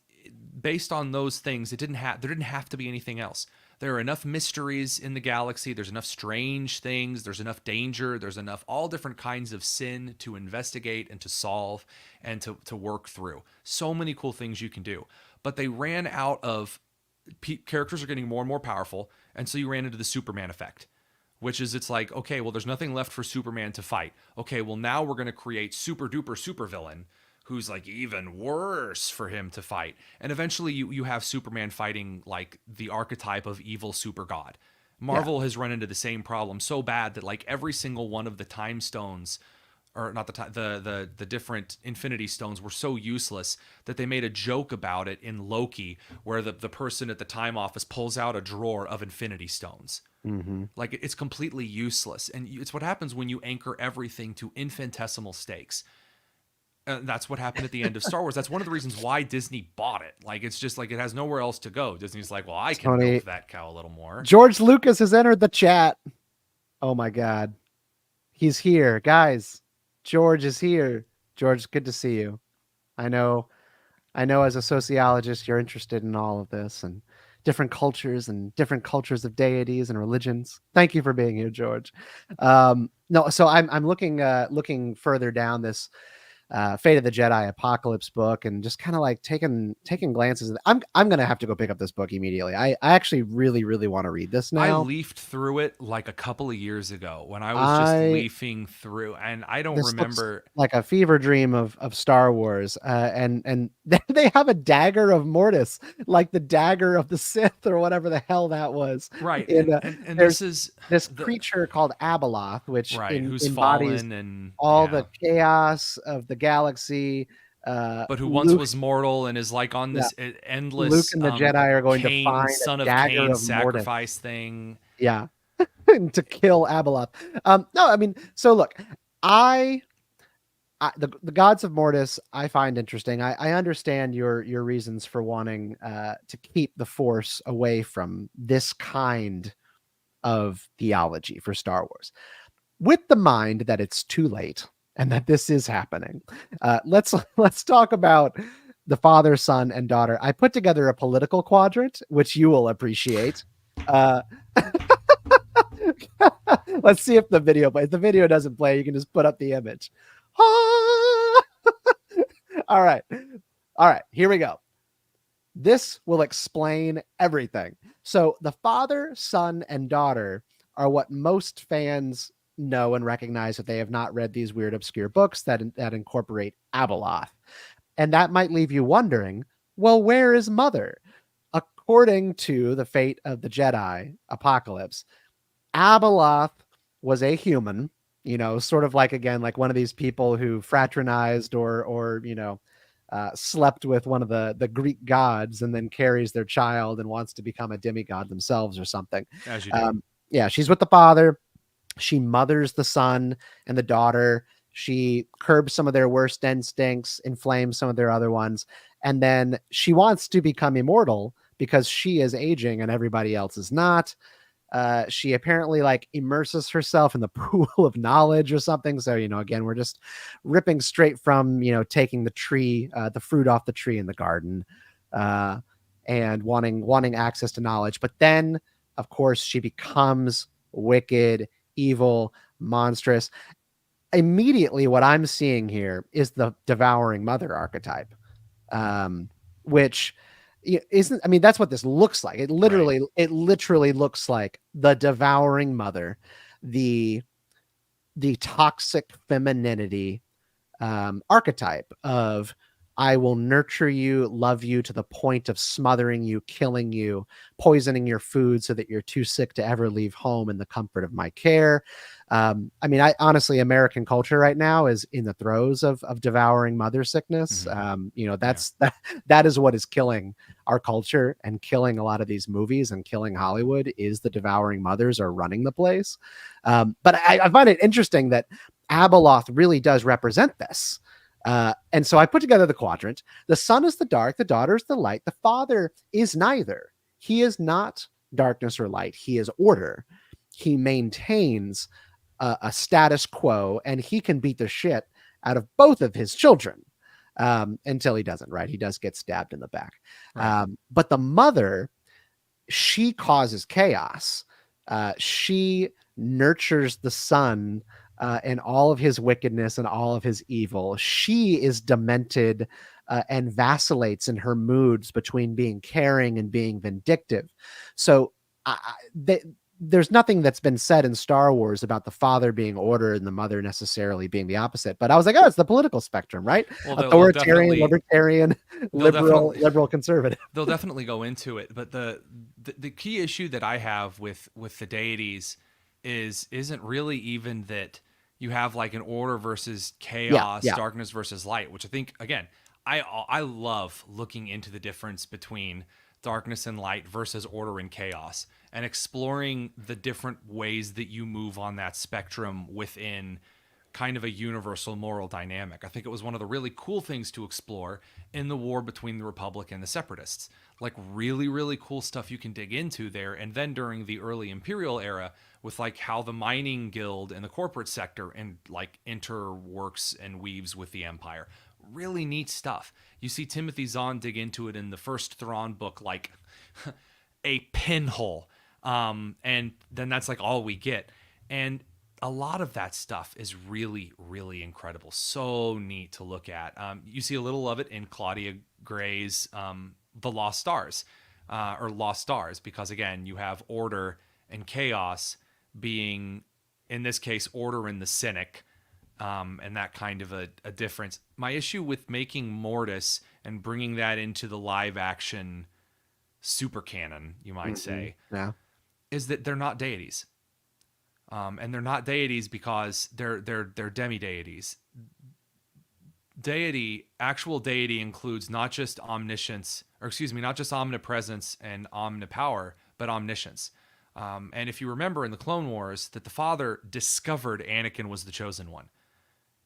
based on those things, there didn't have to be anything else. There are enough mysteries in the galaxy. There's enough strange things. There's enough danger. There's enough all different kinds of sin to investigate and to solve and to work through. So many cool things you can do. But they ran out of characters are getting more and more powerful. And so you ran into the Superman effect, which is it's like, okay, well, there's nothing left for Superman to fight. Okay, well, now we're going to create super duper supervillain who's like even worse for him to fight. And eventually you have Superman fighting like the archetype of evil super god. Marvel has run into the same problem so bad that like every single one of the time stones, or not the different Infinity Stones, were so useless that they made a joke about it in Loki, where the person at the time office pulls out a drawer of Infinity Stones. Like it's completely useless. And it's what happens when you anchor everything to infinitesimal stakes. That's what happened at the end of Star Wars. That's one of the reasons why Disney bought it. Like, it's just like it has nowhere else to go. Disney's like, well, I can milk that cow a little more. George Lucas has entered the chat. Oh my God. He's here. Guys, George is here. George, good to see you. I know as a sociologist, you're interested in all of this and different cultures of deities and religions. Thank you for being here, George. No, so I'm looking further down this Fate of the Jedi Apocalypse book and just kind of like taking glances at it. I'm gonna have to go pick up this book immediately. I actually really want to read this now. I leafed through it like a couple of years ago when I was just leafing through, and I don't remember. Like a fever dream of Star Wars, and they have a dagger of Mortis, like the dagger of the Sith or whatever the hell that was. Right, and this is this creature called Abeloth, which who's embodies fallen and all the chaos of the galaxy. But who once was mortal and is like on this endless. Luke and the Jedi are going Cain, to find son a of dagger Cain of sacrifice thing. Yeah, to kill Abeloth. No, I mean, so look, the gods of Mortis I find interesting. I understand your reasons for wanting to keep the Force away from this kind of theology for Star Wars, with the mind that it's too late and that this is happening. Let's talk about the father, son, and daughter. I put together a political quadrant, which you will appreciate. Let's see if the video plays. If the video doesn't play, you can just put up the image. All right. Here we go. This will explain everything. So the father, son, and daughter are what most fans know and recognize if they have not read these weird, obscure books that incorporate Abeloth. And that might leave you wondering, well, where is mother? According to the Fate of the Jedi Apocalypse, Abeloth was a human, sort of like, again, like one of these people who fraternized or slept with one of the Greek gods and then carries their child and wants to become a demigod themselves or something. As you do. Yeah, she's with the father. She mothers the son and the daughter. She curbs some of their worst instincts, inflames some of their other ones. And then she wants to become immortal because she is aging and everybody else is not. She apparently like immerses herself in the pool of knowledge or something. So, again, we're just ripping straight from, taking the fruit off the tree in the garden, and wanting access to knowledge. But then, of course, she becomes wicked, evil, monstrous. Immediately, what I'm seeing here is the devouring mother archetype, which isn't. I mean, that's what this looks like. It literally looks like the devouring mother, the toxic femininity, archetype of I will nurture you, love you to the point of smothering you, killing you, poisoning your food so that you're too sick to ever leave home in the comfort of my care. I mean, I honestly, American culture right now is in the throes of devouring mother sickness. You know, that is what is killing our culture and killing a lot of these movies and killing Hollywood is the devouring mothers are running the place. But I find it interesting that Abeloth really does represent this. And so I put together the quadrant. The son is the dark, the daughter is the light, the father is neither. He is not darkness or light. He is order. He maintains a status quo, and he can beat the shit out of both of his children until he doesn't, right? He does get stabbed in the back. Right. But the mother, she causes chaos. She nurtures the son and all of his wickedness and all of his evil. She is demented and vacillates in her moods between being caring and being vindictive. So there's nothing that's been said in Star Wars about the father being order and the mother necessarily being the opposite. But I was like, oh, it's the political spectrum, right? Well, authoritarian, libertarian, liberal, conservative. They'll definitely go into it. But the key issue that I have with the deities isn't really even that you have like an order versus chaos, darkness versus light, which I think, again, I love looking into the difference between darkness and light versus order and chaos and exploring the different ways that you move on that spectrum within kind of a universal moral dynamic. I think it was one of the really cool things to explore in the war between the Republic and the Separatists. Like really, really cool stuff you can dig into there. And then during the early Imperial era with like how the mining guild and the corporate sector and like interworks and weaves with the Empire. Really neat stuff. You see Timothy Zahn dig into it in the first Thrawn book, like a pinhole. And then that's like all we get. And a lot of that stuff is really, really incredible. So neat to look at. You see a little of it in Claudia Gray's The Lost Stars, or Lost Stars, because again, you have order and chaos being, in this case, order and the cynic, and that kind of a difference. My issue with making Mortis and bringing that into the live action super canon, you might say, is that they're not deities. And they're not deities because they're demi-deities. Actual deity includes not just omniscience, not just omnipresence and omnipower, but omniscience. And if you remember in the Clone Wars that the father discovered Anakin was the chosen one.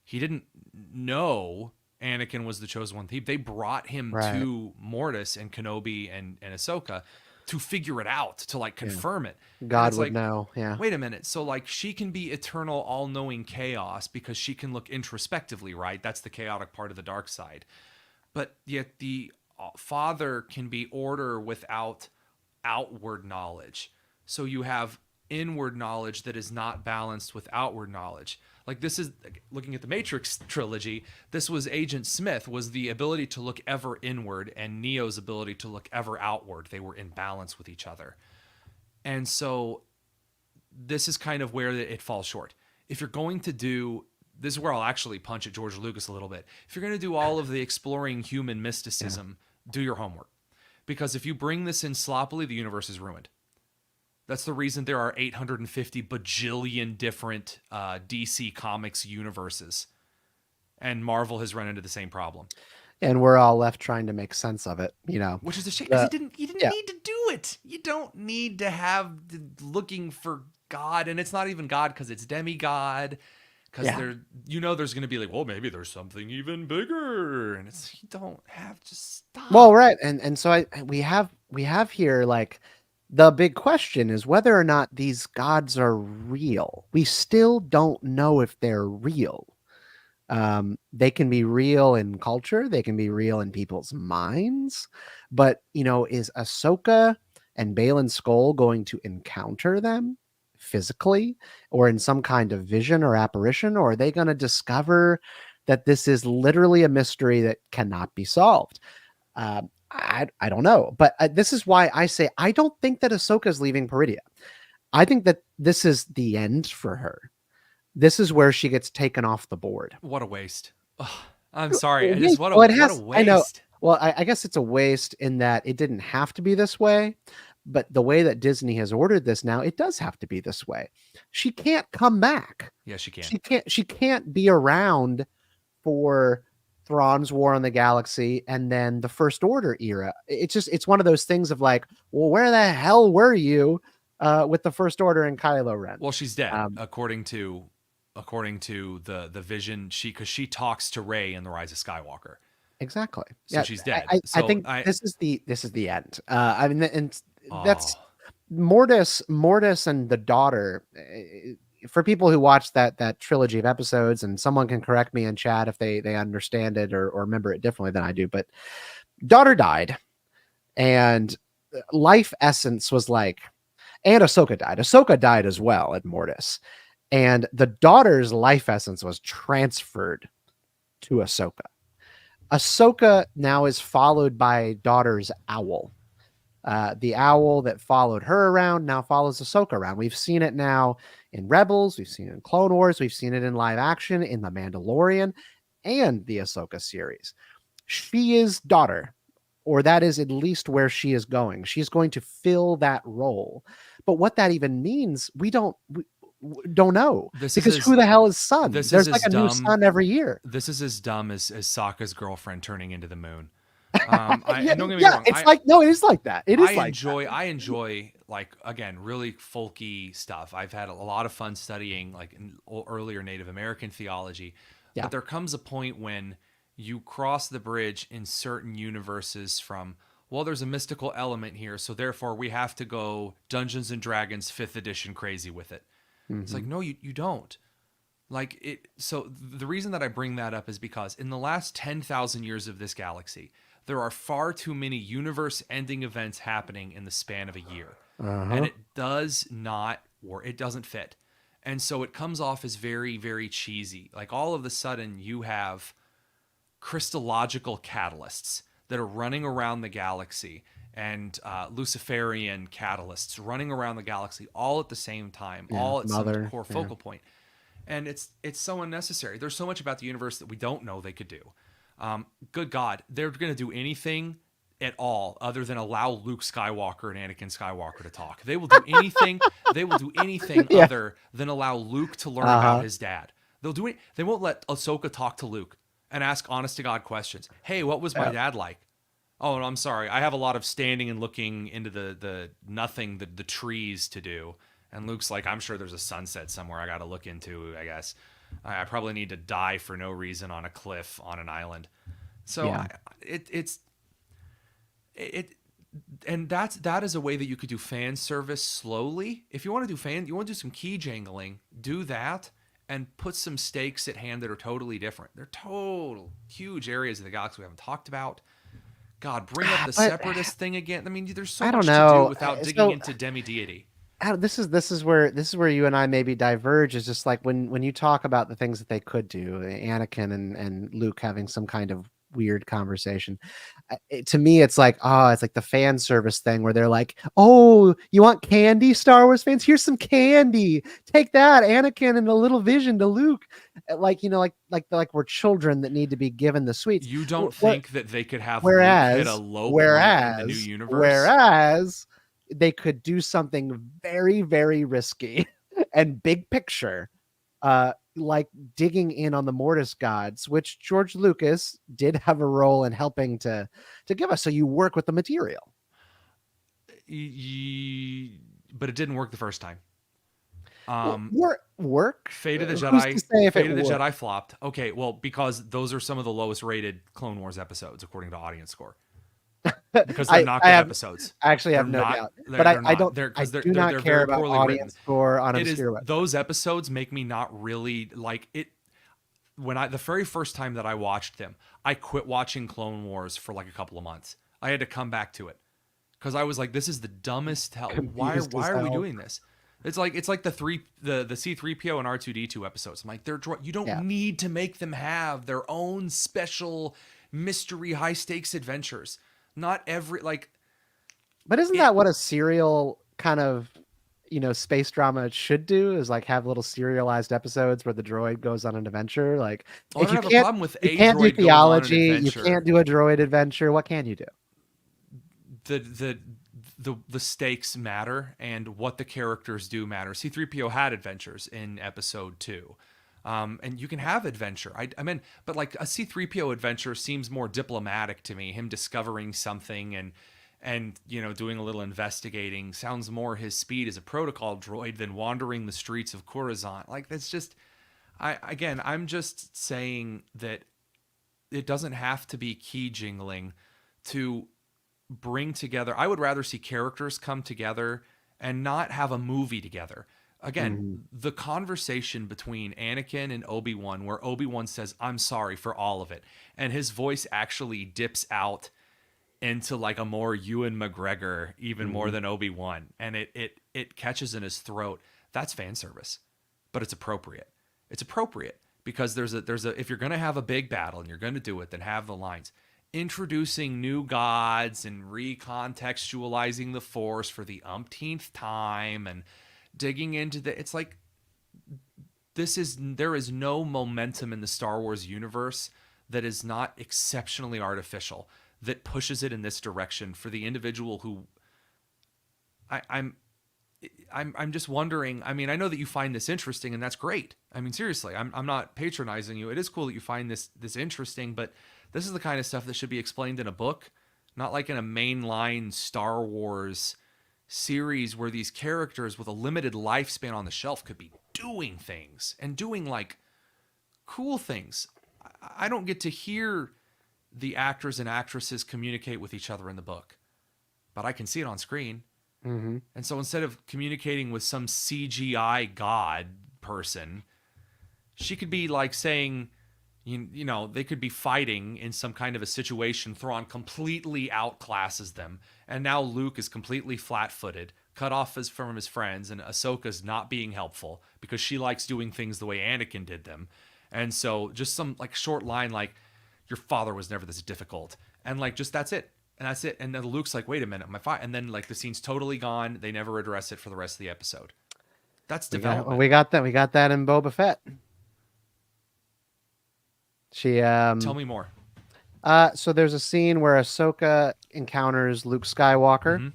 He didn't know Anakin was the chosen one. They brought him to Mortis and Kenobi and Ahsoka to figure it out, to like confirm it. God would know. Yeah. Wait a minute. So like she can be eternal, all-knowing chaos because she can look introspectively, right? That's the chaotic part of the dark side. But yet the father can be order without outward knowledge. So you have inward knowledge that is not balanced with outward knowledge. Like this is looking at the Matrix trilogy. This was Agent Smith was the ability to look ever inward and Neo's ability to look ever outward. They were in balance with each other. And so this is kind of where it falls short. If you're going to do, this is where I'll actually punch at George Lucas a little bit. If you're going to do all of the exploring human mysticism, do your homework. Because if you bring this in sloppily, the universe is ruined. That's the reason there are 850 bajillion different DC Comics universes. And Marvel has run into the same problem. And we're all left trying to make sense of it, you know. Which is a shame, because you didn't need to do it. You don't need to have looking for God. And it's not even God because it's demigod. Because there's going to be like, well, maybe there's something even bigger. And it's, you don't have to stop. Well, right. And so we have here like, the big question is whether or not these gods are real. We still don't know if they're real. They can be real in culture. They can be real in people's minds. But, you know, is Ahsoka and Baylan Skoll going to encounter them physically or in some kind of vision or apparition? Or are they going to discover that this is literally a mystery that cannot be solved? I don't know, but this is why I say I don't think that Ahsoka's leaving Peridia. I think that this is the end for her. This is where she gets taken off the board. What a waste. I'm sorry. I Yeah, just what a well, it what a has. I know. waste. Well, I guess it's a waste in that it didn't have to be this way, but the way that Disney has ordered this now, it does have to be this way. She can't come back. Yes, you can. She can't be around for Thrawn's War on the Galaxy and then the First Order era. It's one of those things of like, well, where the hell were you with the First Order and Kylo Ren? Well, she's dead, Um, according to the vision. Because she talks to Rey in the Rise of Skywalker. Exactly. So she's dead. I think this is the end. I mean, and that's Mortis and the daughter. For people who watched that trilogy of episodes, and someone can correct me in chat if they understand it or remember it differently than I do, but daughter died, and life essence was like, and Ahsoka died. Ahsoka died as well at Mortis, and the daughter's life essence was transferred to Ahsoka. Ahsoka now is followed by daughter's owl. The owl that followed her around now follows Ahsoka around. We've seen it now in Rebels. We've seen it in Clone Wars. We've seen it in live action in The Mandalorian and the Ahsoka series. She is daughter, or that is at least where she is going. She's going to fill that role. But what that even means, we don't know. Because who the hell is son? There's like a new son every year. This is as dumb as Sokka's girlfriend turning into the moon. Don't get me wrong. It is like that. I enjoy like, again, really folky stuff. I've had a lot of fun studying like earlier Native American theology. Yeah. But there comes a point when you cross the bridge in certain universes from, well, there's a mystical element here, so therefore we have to go Dungeons and Dragons 5th edition crazy with it. Mm-hmm. It's like, no, you don't. Like it. So the reason that I bring that up is because in the last 10,000 years of this galaxy, there are far too many universe-ending events happening in the span of a year. And it does not work. It doesn't fit. And so it comes off as very, very cheesy. Like all of a sudden you have Christological catalysts that are running around the galaxy and Luciferian catalysts running around the galaxy all at the same time, all at some core focal point. And it's so unnecessary. There's so much about the universe that we don't know they could do. Good God, they're going to do anything at all other than allow Luke Skywalker and Anakin Skywalker to talk. They will do anything. They will do anything other than allow Luke to learn about his dad. They'll do it. They won't let Ahsoka talk to Luke and ask honest to God questions. Hey, what was my dad like? Oh, no, I'm sorry. I have a lot of standing and looking into the nothing, the trees to do. And Luke's like, I'm sure there's a sunset somewhere I got to look into, I guess. I probably need to die for no reason on a cliff on an island. So and that is a way that you could do fan service slowly. If you want to you want to do some key jangling, do that and put some stakes at hand that are totally different. They're total huge areas of the galaxy we haven't talked about. God, bring up the separatist thing again. I mean, there's so much to do without digging into demi-deity. This is where you and I maybe diverge. Is just like when you talk about the things that they could do, Anakin and Luke having some kind of weird conversation. To me, it's like the fan service thing where they're like, "Oh, you want candy, Star Wars fans? Here's some candy. Take that, Anakin, and a little vision to Luke." Like we're children that need to be given the sweets. You don't think that they could have Luke hit a low point in the new universe? Whereas they could do something very, very risky and big picture, like digging in on the Mortis gods, which George Lucas did have a role in helping to give us. So you work with the material. But it didn't work the first time. Work? Fate of the Jedi. Fate of the Jedi flopped. Okay, well, because those are some of the lowest rated Clone Wars episodes according to audience score. Because they're not good episodes. I actually have no doubt, but I do not care about audience score on obscure websites. Those episodes make me not really like it. The very first time that I watched them, I quit watching Clone Wars for like a couple of months. I had to come back to it because I was like, "This is the dumbest hell. Why are we doing this?" It's like the C-3PO and R2-D2 episodes. I'm like, you don't need to make them have their own special mystery high stakes adventures. Not every but isn't that what a serial kind of space drama should do is like have little serialized episodes where the droid goes on an adventure. Like I if don't have a problem with you a can't do droid going on an theology, you adventure. can't do a droid adventure. What can you do? The stakes matter, and what the characters do matter. C-3PO had adventures in episode 2. And you can have adventure. I mean, but like a C-3PO adventure seems more diplomatic to me. Him discovering something and doing a little investigating sounds more his speed as a protocol droid than wandering the streets of Coruscant. Like that's just, I'm just saying that it doesn't have to be key jingling to bring together. I would rather see characters come together and not have a movie together. Again, the conversation between Anakin and Obi-Wan, where Obi-Wan says, "I'm sorry for all of it," and his voice actually dips out into like a more Ewan McGregor, even more than Obi-Wan, and it catches in his throat. That's fan service, but it's appropriate. It's appropriate because there's a if you're gonna have a big battle and you're gonna do it, then have the lines. Introducing new gods and recontextualizing the Force for the umpteenth time and digging into it's like there is no momentum in the Star Wars universe that is not exceptionally artificial, that pushes it in this direction for the individual who I'm just wondering. I mean, I know that you find this interesting, and that's great. I mean, seriously, I'm not patronizing you. It is cool that you find this interesting, but this is the kind of stuff that should be explained in a book, not like in a mainline Star Wars series where these characters with a limited lifespan on the shelf could be doing things and doing like cool things. I don't get to hear the actors and actresses communicate with each other in the book, but I can see it on screen. And so instead of communicating with some CGI god person, she could be like saying, they could be fighting in some kind of a situation. Thrawn completely outclasses them, and now Luke is completely flat-footed, cut off from his friends, and Ahsoka's not being helpful because she likes doing things the way Anakin did them. And so just some like short line like, "Your father was never this difficult," and like just that's it. And that's it. And then Luke's like, "Wait a minute, my father," and then like the scene's totally gone. They never address it for the rest of the episode. That's development. We got that. We got that in Boba Fett. She Tell me more. So there's a scene where Ahsoka encounters Luke Skywalker.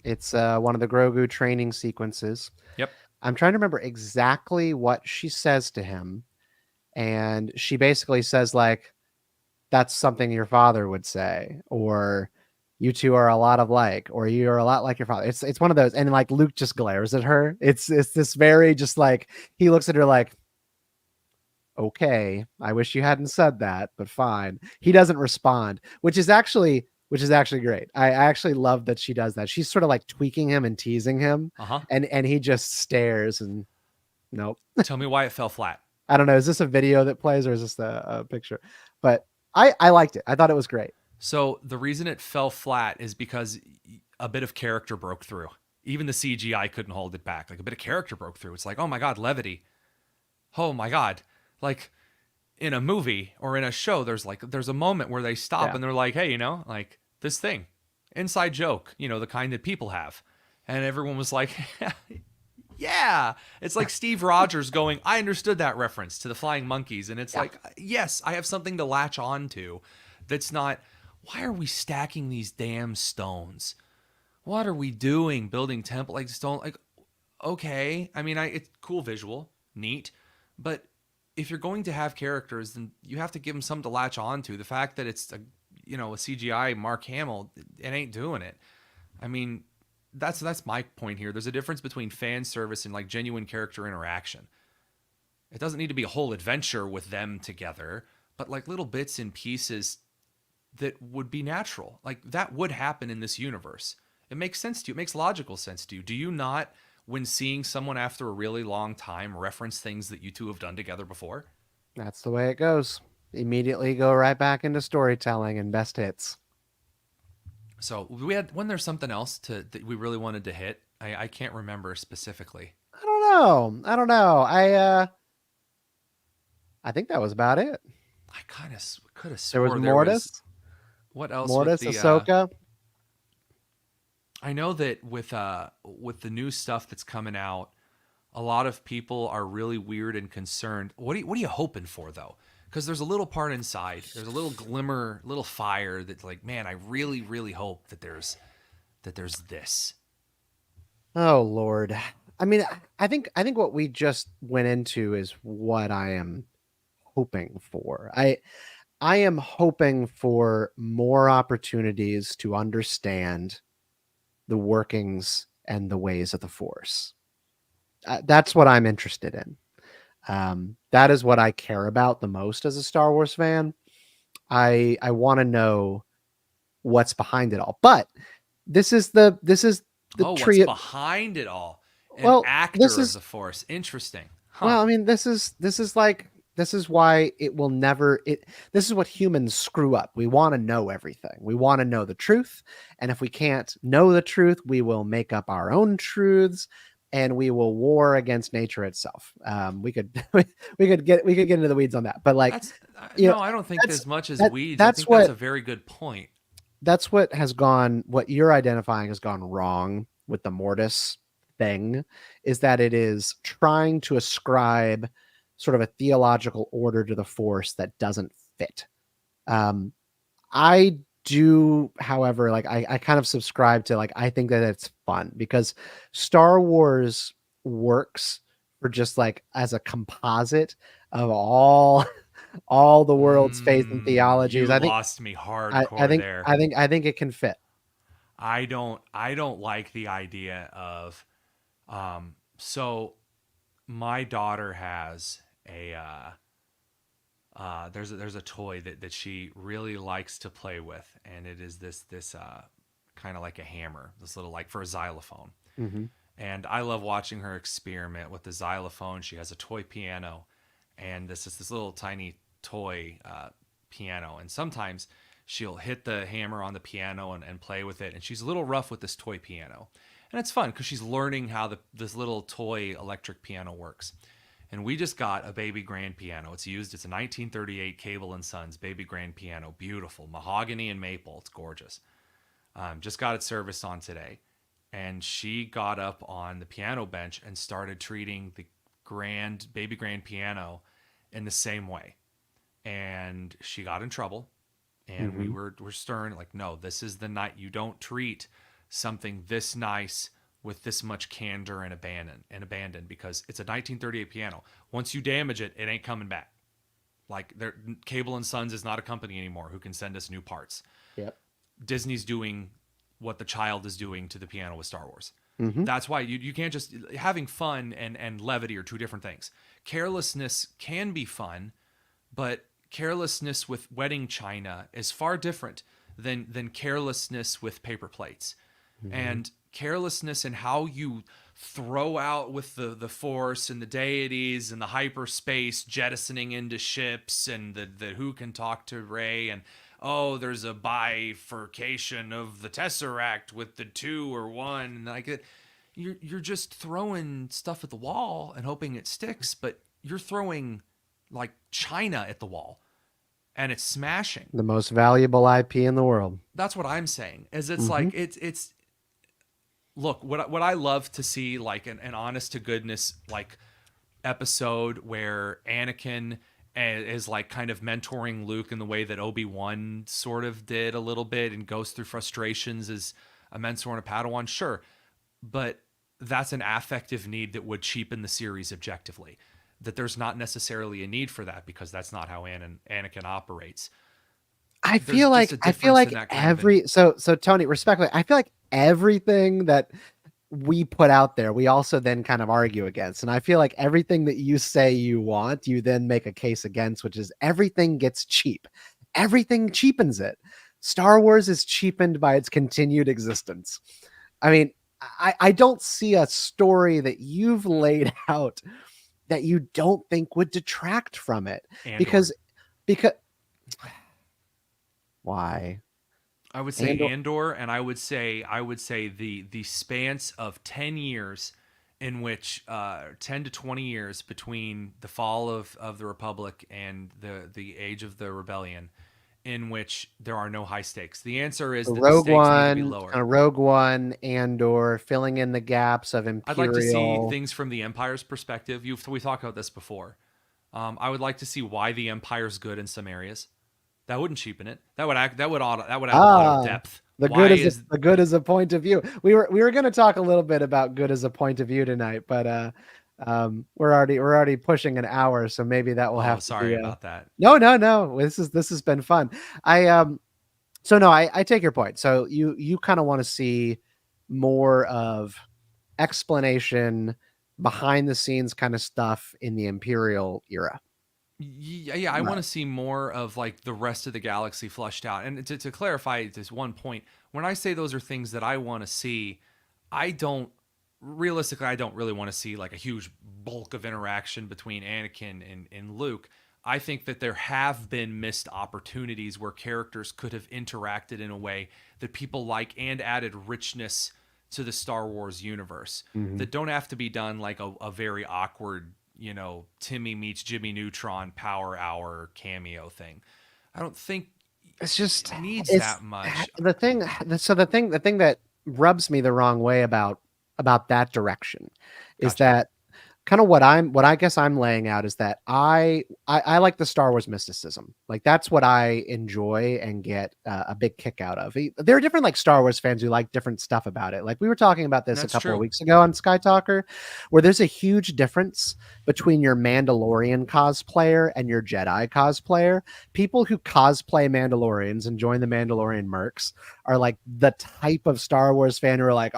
It's one of the Grogu training sequences. Yep. I'm trying to remember exactly what she says to him, and she basically says like, "That's something your father would say," or "You two are a lot alike," or "You are a lot like your father." It's one of those, and like Luke just glares at her. It's this very just like he looks at her like, "Okay, I wish you hadn't said that, but fine." He doesn't respond, which is actually great. I actually love that she does that. She's sort of like tweaking him and teasing him, and he just stares and nope. Tell me why it fell flat. I don't know. Is this a video that plays or is this a picture? But I liked it. I thought it was great. So the reason it fell flat is because a bit of character broke through. Even the CGI couldn't hold it back. Like a bit of character broke through. It's like, oh my God, levity. Oh my God. Like in a movie or in a show, there's a moment where they stop and they're like, "Hey, like this thing, inside joke, the kind that people have." And everyone was like, yeah. It's like Steve Rogers going, "I understood that reference to the flying monkeys." And it's like, yes, I have something to latch on to. That's not, why are we stacking these damn stones? What are we doing? Building temple like stone? Like, okay. I mean, it's cool visual, neat, but if you're going to have characters, then you have to give them something to latch on to. The fact that it's a CGI Mark Hamill, it ain't doing it. I mean, that's my point here. There's a difference between fan service and like genuine character interaction. It doesn't need to be a whole adventure with them together, but like little bits and pieces that would be natural. Like that would happen in this universe. It makes sense to you. It makes logical sense to you. Do you not, when seeing someone after a really long time, reference things that you two have done together before? That's the way it goes. Immediately go right back into storytelling and best hits. So when there's something else that we really wanted to hit, I can't remember specifically. I don't know. I think that was about it. I kind of could have swore there was Mortis. What else? Mortis, with the, Ahsoka. I know that with the new stuff that's coming out, a lot of people are really weird and concerned. What are you hoping for though? Because there's a little part inside, there's a little glimmer, little fire that's like, man, I really, really hope that there's this. Oh Lord. I mean, I think what we just went into is what I am hoping for. I am hoping for more opportunities to understand the workings and the ways of the Force. That's what I'm interested in. That is what I care about the most as a Star Wars fan. I want to know what's behind it all. But this is the Oh, what's tree. behind it all? An Well, actor this of is the Force. Interesting. Huh. well. I mean, this is why it will never. This is what humans screw up. We want to know everything. We want to know the truth, and if we can't know the truth, we will make up our own truths, and we will war against nature itself. We could we could get into the weeds on that, but like That's you know, no, I don't think that's as much as that weeds. I that's think that's a what very good point. that's what has gone. What you're identifying has gone wrong with the Mortis thing, is that it is trying to ascribe sort of a theological order to the Force that doesn't fit. Um, I do, however, like I kind of subscribe to, like, I think that it's fun because Star Wars works for just like as a composite of all the world's faith and theologies. You I think lost me I, I hardcore think there. I think it can fit. I don't like the idea of so my daughter has a there's a toy that she really likes to play with, and it is this kind of like a hammer, this little, like, for a xylophone. Mhm. And I love watching her experiment with the xylophone. She has a toy piano, and this is this little tiny toy piano. And sometimes she'll hit the hammer on the piano and play with it. And she's a little rough with this toy piano. And it's fun because she's learning how this little toy electric piano works. And we just got a baby grand piano. It's a 1938 Cable and Sons baby grand piano. Beautiful. Mahogany and maple. It's gorgeous. Just got it serviced on today. And she got up on the piano bench and started treating the baby grand piano in the same way. And she got in trouble. And we were stern, like, no, this is the night. You don't treat something this nice with this much candor and abandon, because it's a 1938 piano. Once you damage it, it ain't coming back. Like, Cable and Sons is not a company anymore who can send us new parts. Yep. Disney's doing what the child is doing to the piano with Star Wars. Mhm. That's why you can't just, having fun and levity are two different things. Carelessness can be fun, but carelessness with wedding china is far different than carelessness with paper plates. And carelessness in how you throw out with the Force and the deities and the hyperspace jettisoning into ships, and the who can talk to Rey, and oh, there's a bifurcation of the Tesseract with the 2 or 1, and like it, you're just throwing stuff at the wall and hoping it sticks, but you're throwing like china at the wall and it's smashing. The most valuable IP in the world. That's what I'm saying. Is it's like it's look, what I love to see, like an honest to goodness like episode where Anakin is like kind of mentoring Luke in the way that Obi-Wan sort of did a little bit, and goes through frustrations as a mentor and a Padawan, sure, but that's an affective need that would cheapen the series objectively. That there's not necessarily a need for that, because that's not how Anakin operates. I There's feel like just a difference in that kind of every so Tony, respectfully, I feel like everything that we put out there, we also then kind of argue against. And I feel like everything that you say you want, you then make a case against, which is everything gets cheap. Everything cheapens it. Star Wars is cheapened by its continued existence. I mean, I don't see a story that you've laid out that you don't think would detract from it. Andor. Because why? I would say Andor, and I would say the spans of 10 years in which 10 to 20 years between the fall of the Republic and the age of the Rebellion, in which there are no high stakes? The answer is So that the Rogue stakes need to be One, lower. kind of Rogue One, Andor, filling in the gaps of I'd like to see Imperial. things from the Empire's perspective. We talked about this before. I would like to see why the Empire's good in some areas. That wouldn't cheapen it. That would add a lot of depth. The Why good is is the good is a point of view. We were going to talk a little bit about good as a point of view tonight, but we're already pushing an hour, so maybe that will have to sorry be about that. No. This has been fun. So no, I take your point. So you kind of want to see more of explanation, behind the scenes kind of stuff in the Imperial era. Yeah, I want to see more of like the rest of the galaxy flushed out. And to clarify this one point, when I say those are things that I want to see, I don't really want to see like a huge bulk of interaction between Anakin and Luke. I think that there have been missed opportunities where characters could have interacted in a way that people like and added richness to the Star Wars universe that don't have to be done like a very awkward, Timmy meets Jimmy Neutron Power Hour cameo thing. I don't think It's just it needs that much. The thing that rubs me the wrong way about that direction is Gotcha. that kind of what I guess I'm laying out is that I like the Star Wars mysticism. Like that's what I enjoy and get a big kick out of. There are different like Star Wars fans who like different stuff about it. Like we were talking about this That's a couple true. of weeks ago on Skytalker, where there's a huge difference between your Mandalorian cosplayer and your Jedi cosplayer. People who cosplay Mandalorians and join the Mandalorian mercs are like the type of Star Wars fan who are like,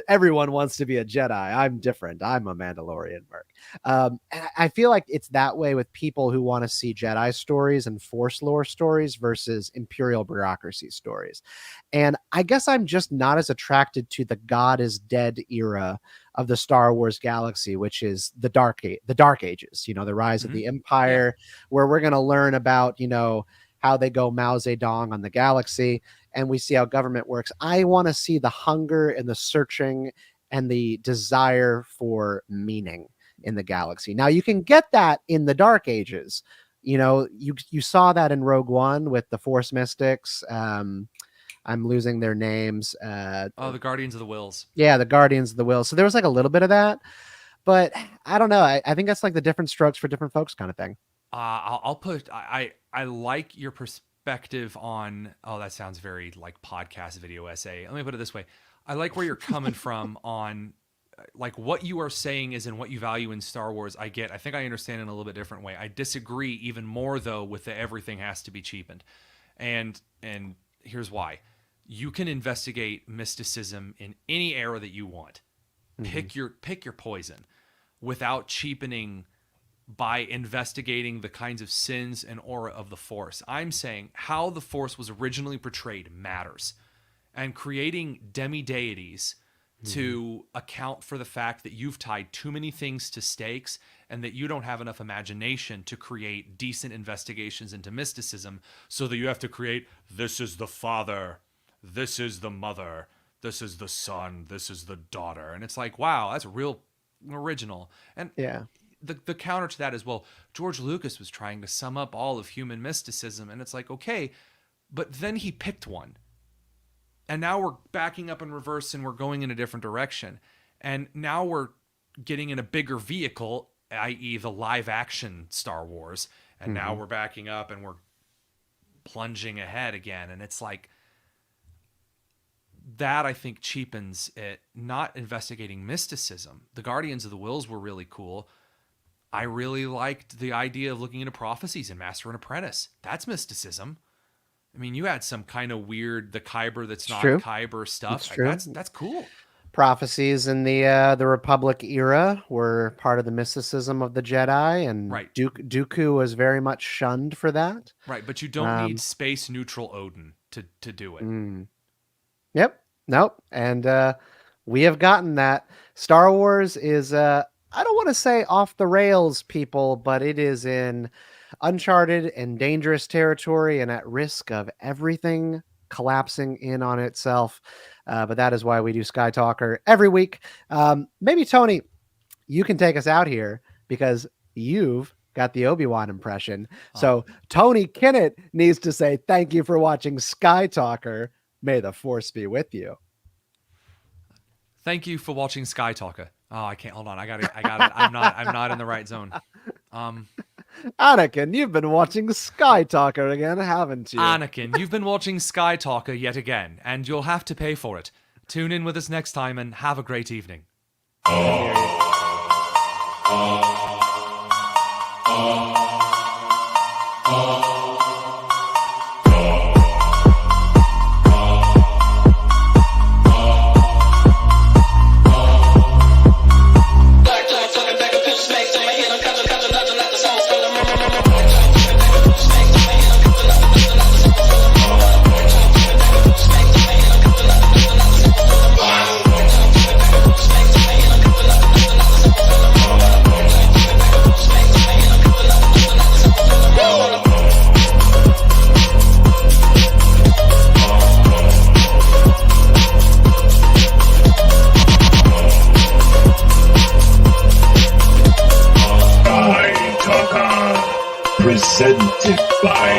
everyone wants to be a Jedi. I'm different. I'm a Mandalorian merc. And I feel like it's that way with people who want to see Jedi stories and Force lore stories versus Imperial bureaucracy stories. And I guess I'm just not as attracted to the God is dead era of the Star Wars galaxy, which is the Dark Ages, the rise of the Empire, where we're going to learn about, how they go Mao Zedong on the galaxy, and we see how government works. I want to see the hunger and the searching and the desire for meaning in the galaxy. Now you can get that in the Dark Ages. You saw that in Rogue One with the Force Mystics. I'm losing their names. The Guardians of the Wills. Yeah, the Guardians of the Wills. So there was like a little bit of that, but I don't know. I think that's like the different strokes for different folks kind of thing. I like your perspective on, that sounds very like podcast video essay. Let me put it this way. I like where you're coming from on like what you are saying is and what you value in Star Wars. I think I understand in a little bit different way. I disagree even more though with the everything has to be cheapened. And here's why. You can investigate mysticism in any era that you want. Pick your poison without cheapening by investigating the kinds of sins and aura of the Force. I'm saying how the Force was originally portrayed matters. And creating demi-deities to account for the fact that you've tied too many things to stakes and that you don't have enough imagination to create decent investigations into mysticism, so that you have to create, this is the father, this is the mother, this is the son, this is the daughter. And it's like, wow, that's real original. And yeah. The counter to that is, well, George Lucas was trying to sum up all of human mysticism. And it's like, okay, but then he picked one. And now we're backing up in reverse and we're going in a different direction. And now we're getting in a bigger vehicle, i.e. the live action Star Wars. And now we're backing up and we're plunging ahead again. And it's like, that I think cheapens it, not investigating mysticism. The Guardians of the Wills were really cool. I really liked the idea of looking into prophecies in Master and Apprentice. That's mysticism. I mean, you had some kind of weird, the Kyber that's not Kyber stuff. That's cool. Prophecies in the Republic era were part of the mysticism of the Jedi, and Dooku was very much shunned for that. Right, but you don't need space neutral Odin to do it. Yep. Nope. And we have gotten that. Star Wars is I don't want to say off the rails, people, but it is in uncharted and dangerous territory and at risk of everything collapsing in on itself. But that is why we do Skytalker every week. Maybe, Tony, you can take us out here because you've got the Obi-Wan impression. So Tony Kinnett needs to say thank you for watching Skytalker. May the Force be with you. Thank you for watching Skytalker. Oh, I can't. Hold on. I got it. I'm not in the right zone. Anakin, you've been watching Skytalker again, haven't you? Anakin, you've been watching Skytalker yet again, and you'll have to pay for it. Tune in with us next time and have a great evening. Skytalker, presented by